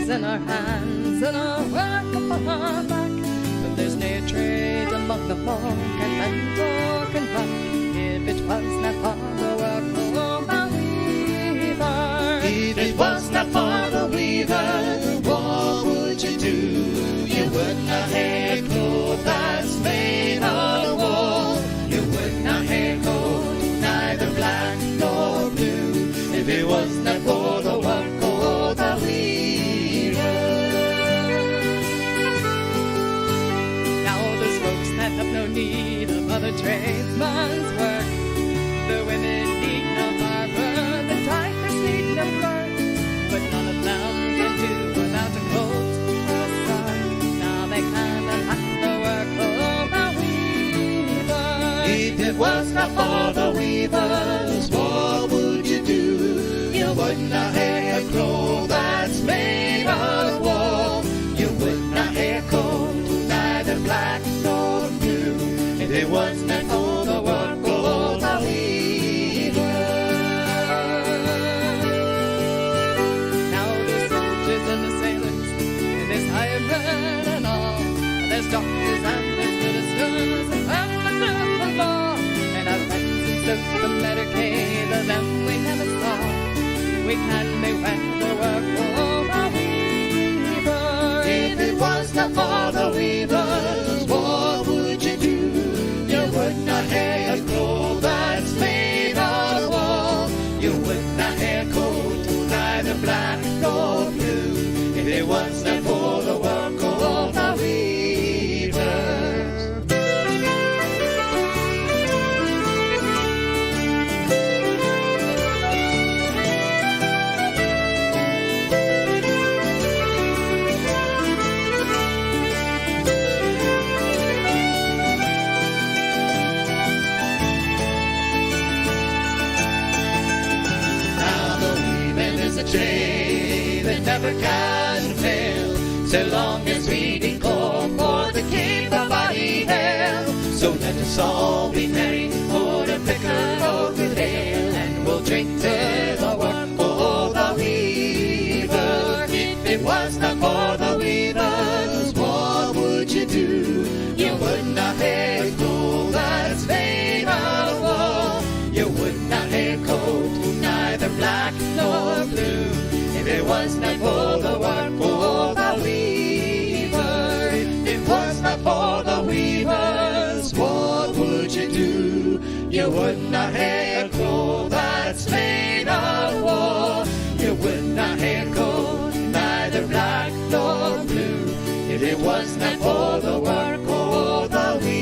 in our hands and our work upon our back. But there's no trade among the monk and Mendok and Rock, if it was not for the work of the weaver. If it was not for the weaver, what would you do? You would not have clothes have no need of other tradesmen's work. The women need no barber, the typists need no clerk, but none of them can do without a coat or a sock. Now they can unpack the work of the weaver. If it was not for the weavers, what would you do? You would not have a crow that's made of wool. You would not have coat, neither black nor blue. If it was not for the work of the weaver. Now there's soldiers and the sailors, and there's highwaymen and all. There's doctors and there's ministers and members of the law. And our friends and so the Medicaid, the them we never saw. We can make the work for the weaver. If it was not for the weavers, what would you do? You would not have a cloth that's made of wool. You would not have a coat, neither black nor blue. If it was not for the work of the weavers. That never can fail, so long as we declare for the King of body hail. So let us all be merry, pour a picker of good ale, and we'll drink to the work of the weaver. If it was not for the weavers, what would you do? You would not have gold that's made of wool. You would not have coat, neither black nor blue. If it was not for the work of the weaver, if it was not for the weavers, what would you do? You would not have a cloth that's made of wool. You would not have coat, neither black nor blue. If it was not for the work of the weaver.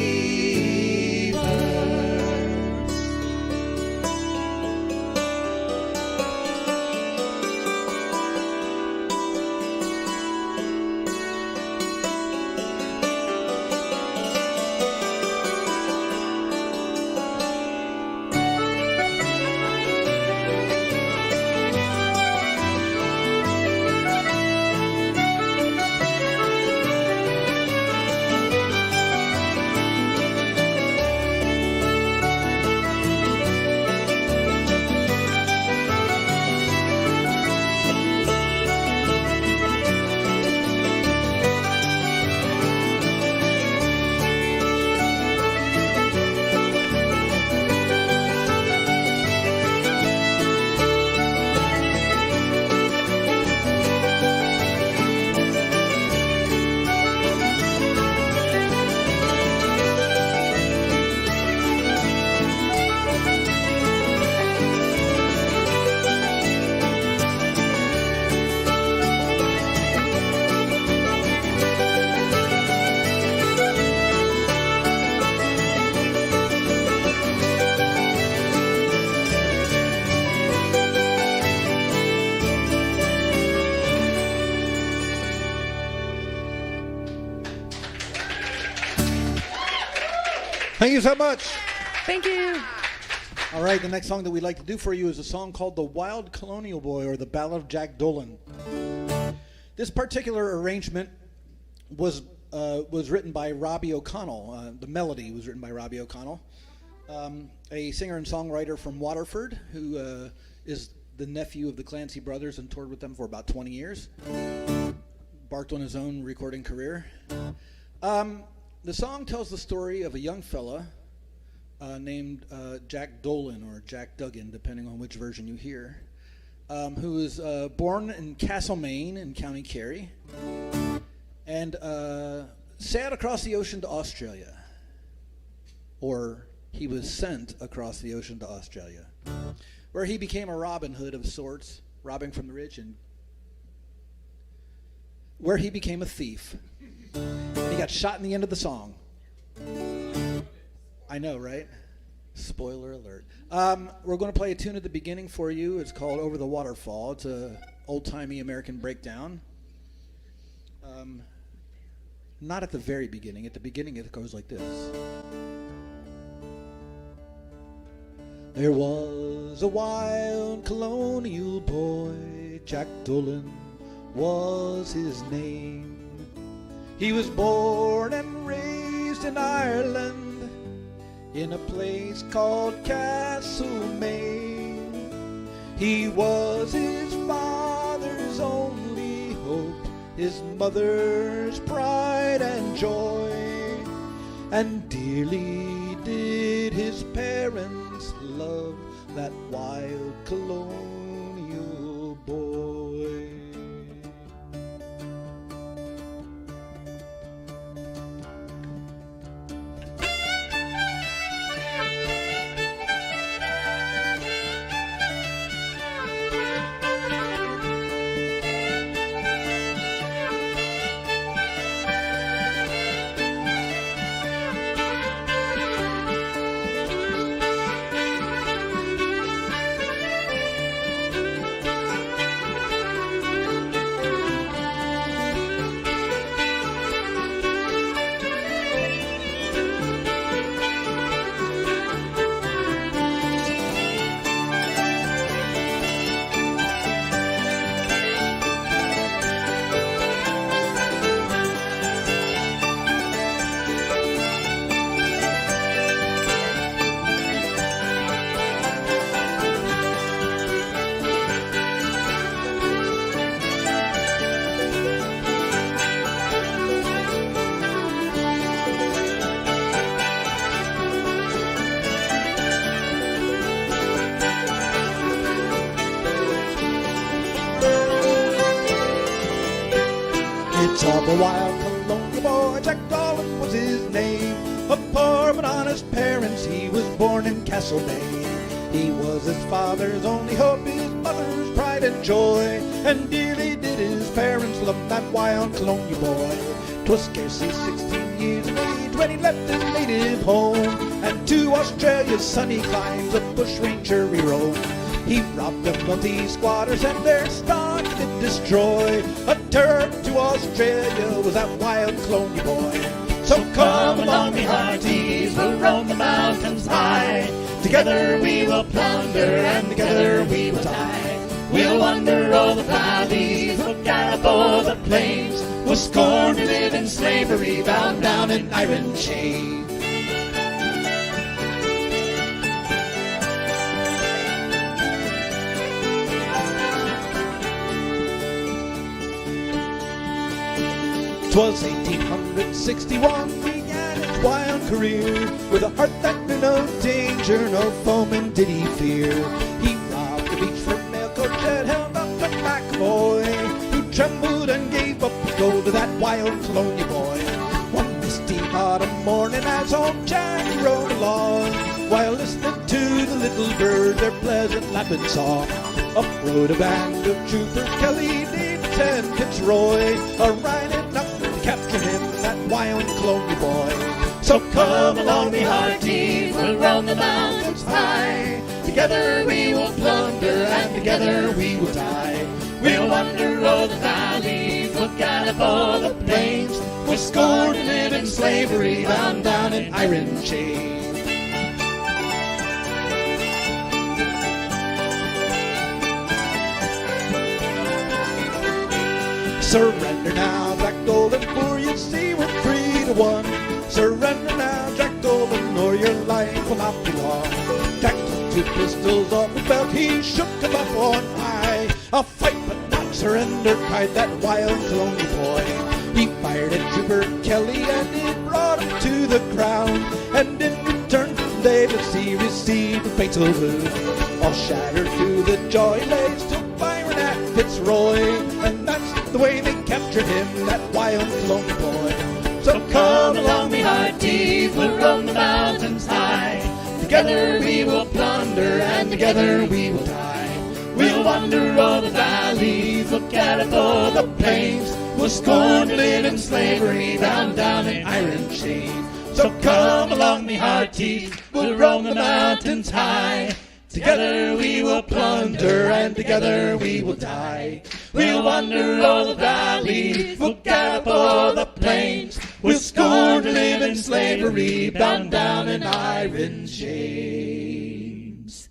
Thank you so much. Thank you. All right, the next song that we'd like to do for you is a song called The Wild Colonial Boy, or The Ballad of Jack Dolan. This particular arrangement was written by Robbie O'Connell. The melody was written by Robbie O'Connell, a singer and songwriter from Waterford, who is the nephew of the Clancy brothers and toured with them for about 20 years. Embarked on his own recording career. The song tells the story of a young fella named Jack Dolan, or Jack Duggan, depending on which version you hear, who was born in Castlemaine in County Kerry and sailed across the ocean to Australia. Or he was sent across the ocean to Australia, where he became a Robin Hood of sorts, robbing from the rich, and where he became a thief. And he got shot in the end of the song. I know, right? Spoiler alert. We're going to play a tune at the beginning for you. It's called Over the Waterfall. It's a old-timey American breakdown. Not at the very beginning. At the beginning it goes like this. There was a wild colonial boy, Jack Dolan was his name. He was born and raised in Ireland, in a place called Castlemaine. He was his father's only hope, his mother's pride and joy, and dearly did his parents love that wild colonial boy. Of a wild colonial boy, Jack Dolan was his name. Of poor but honest parents, he was born in Castlemaine. He was his father's only hope, his mother's pride and joy, and dearly did his parents love that wild colonial boy. 'Twas scarcely 16 years of age when he left his native home, and to Australia's sunny climes a bushranger he roamed. He robbed them of these squatters and their stock did destroy. A terror to Australia was that wild colonial boy. So come along, me hearties, we'll roam the mountains high. Together we will plunder and together we will die. We'll wander all the valleys, we'll gallop o'er the plains. We'll scorn to live in slavery, bound down in iron chains. 'Twas 1861 began his wild career, with a heart that knew no danger, no foeman did he fear. He robbed the beach for mail coach that held up the McAvoy, who trembled and gave up his gold to that wild colonial boy. One misty autumn morning as old Jack rode along, while listening to the little birds their pleasant lapping song, up rode a band of troopers, Kelly, Davis, and Fitzroy, a-riding up capture him, that wild colonial boy. So come along, me hearties, we'll roam the mountains high. Together we will plunder and together we will die. We'll wander o'er the valleys, we'll gallop o'er the plains. We'll scorn to live in slavery, bound down in iron chains. Surrender now, Jack Dolan, for you see we're 3-1. Surrender now, Jack Dolan, or your life will not be long. Jack took 2 pistols off his belt, he shook them up on high. I'll fight but not surrender, cried that wild colonial boy. He fired at Trooper Kelly and it brought him to the ground. And in return from Davis he received a fatal wound. All shattered through the jaw he lay, still firing at Fitzroy. And that's the way they captured him, that wild colonial boy. So come along, me hearties, we'll roam the mountains high. Together we will plunder and together we will die. We'll wander o'er the valleys, we'll gallop o'er the plains. We'll scorn to live in slavery, bound down in iron chains. So come along, me hearties, we'll roam the mountains high. Together we will plunder, and together we will die. We'll wander all the valleys, we'll gallop o'er the plains. We'll scorn to live in slavery, bound down in iron chains.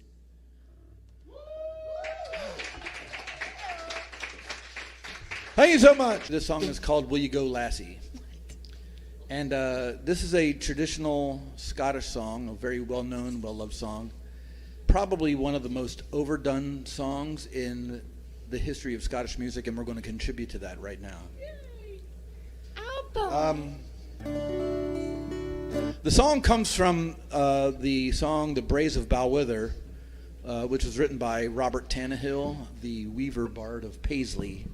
Thank you so much. This song is called Will You Go Lassie? And this is a traditional Scottish song, a very well-known, well-loved song. Probably one of the most overdone songs in the history of Scottish music, and we're going to contribute to that right now. The song comes from the song The Braes of Balwither, which was written by Robert Tannahill, the Weaver Bard of Paisley.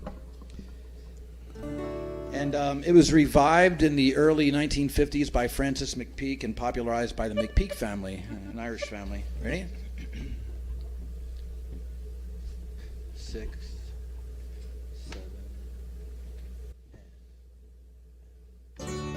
And it was revived in the early 1950s by Francis McPeak and popularized by the McPeak family, an Irish family. Ready? 6, 7.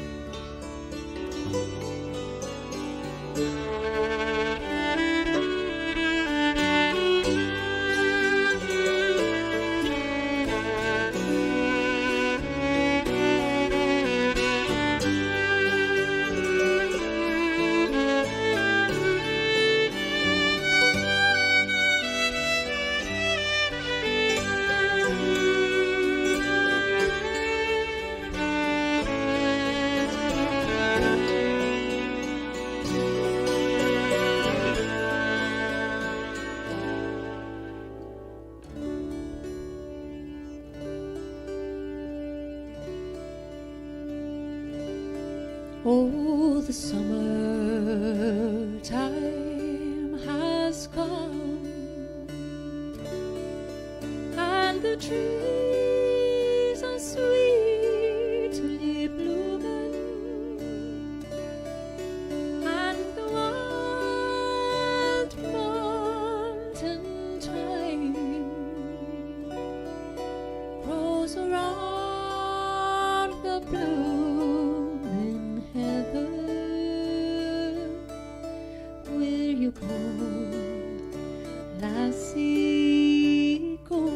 Oh, the summertime has come, and the trees are sweetly blooming, and the wild mountain thyme grows around the blue. Go, lassie, go.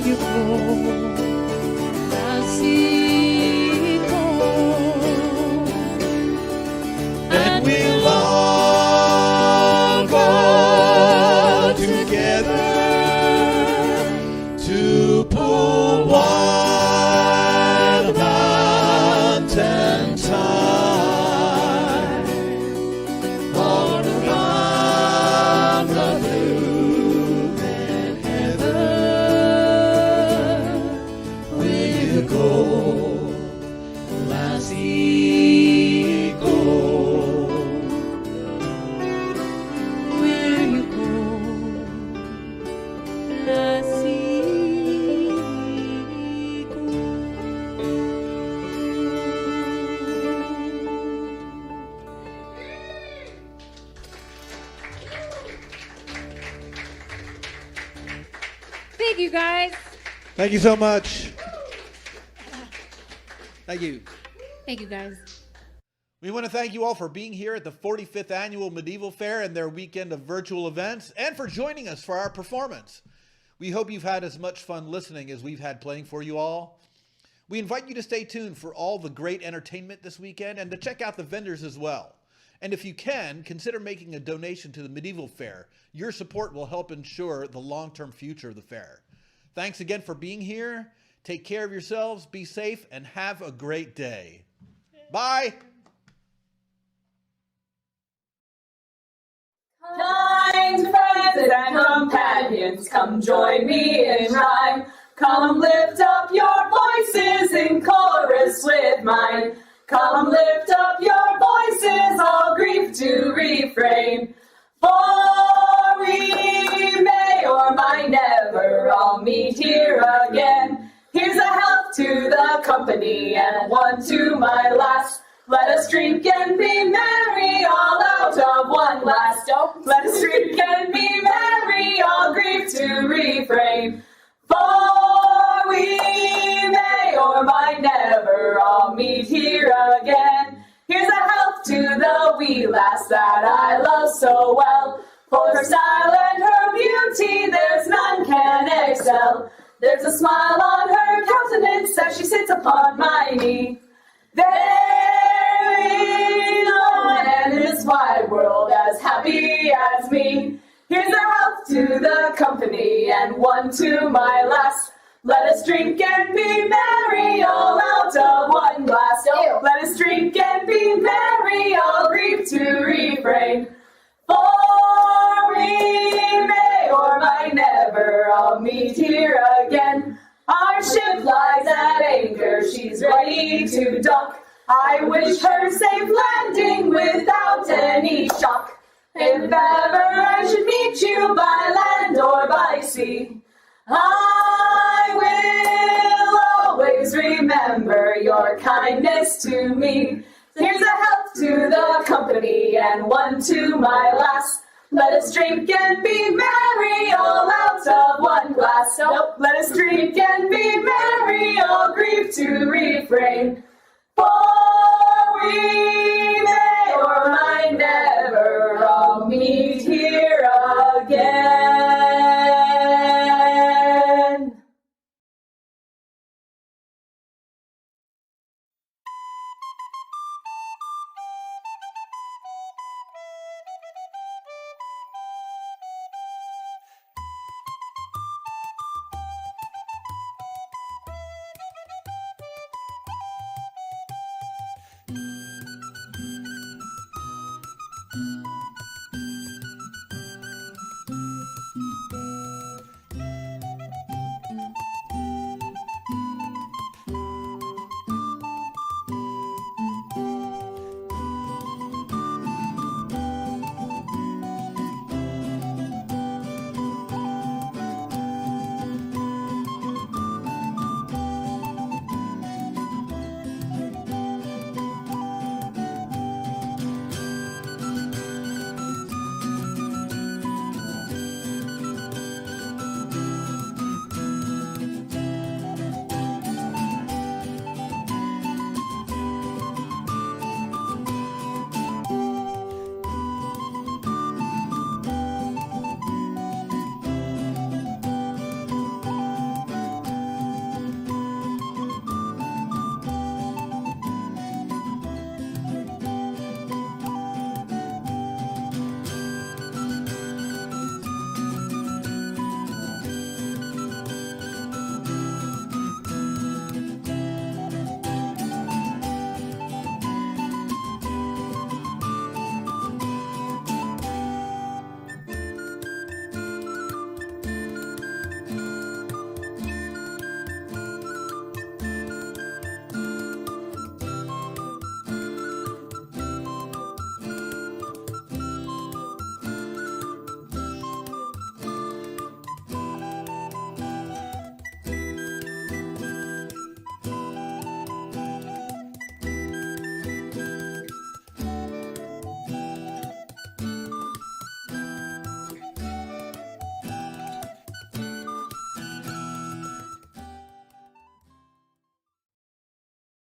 you go? Lassie, go. And we'll all go together to pull Wild Mountain tide all around the blooming heather. Will you go, lassie, go? Will you go, lassie, go? Thank you, guys. Thank you so much. Thank you. Thank you, guys. We want to thank you all for being here at the 45th Annual Medieval Fair and their weekend of virtual events, and for joining us for our performance. We hope you've had as much fun listening as we've had playing for you all. We invite you to stay tuned for all the great entertainment this weekend and to check out the vendors as well. And if you can, consider making a donation to the Medieval Fair. Your support will help ensure the long-term future of the fair. Thanks again for being here. Take care of yourselves, be safe, and have a great day. Bye. Kind friends and companions, come join me in rhyme. Come lift up your voices in chorus with mine. Come lift up your voices, all grief to refrain. For we may or might never all meet here again. Here's a health to the company and one to my lass. Let us drink and be merry, all out of one glass. Let us drink and be merry, all grief to refrain. For we may or might never all meet here again. Here's a health to the wee lass that I love so well. For her style and her beauty, there's none can excel. There's a smile on her countenance as she sits upon my knee. There ain't no one in this wide world as happy as me. Here's a health to the company and one to my lass. Let us drink and be merry, all out of one glass. Let us drink and be merry, all grief to refrain. For we may or might never all meet here again. Our ship lies at anchor, she's ready to dock. I wish her safe landing without any shock. If ever I should meet you by land or by sea, I will always remember your kindness to me. Here's a health to the company and one to my lass. Let us drink and be merry, all out of one glass. Let us drink and be merry, all grief to refrain.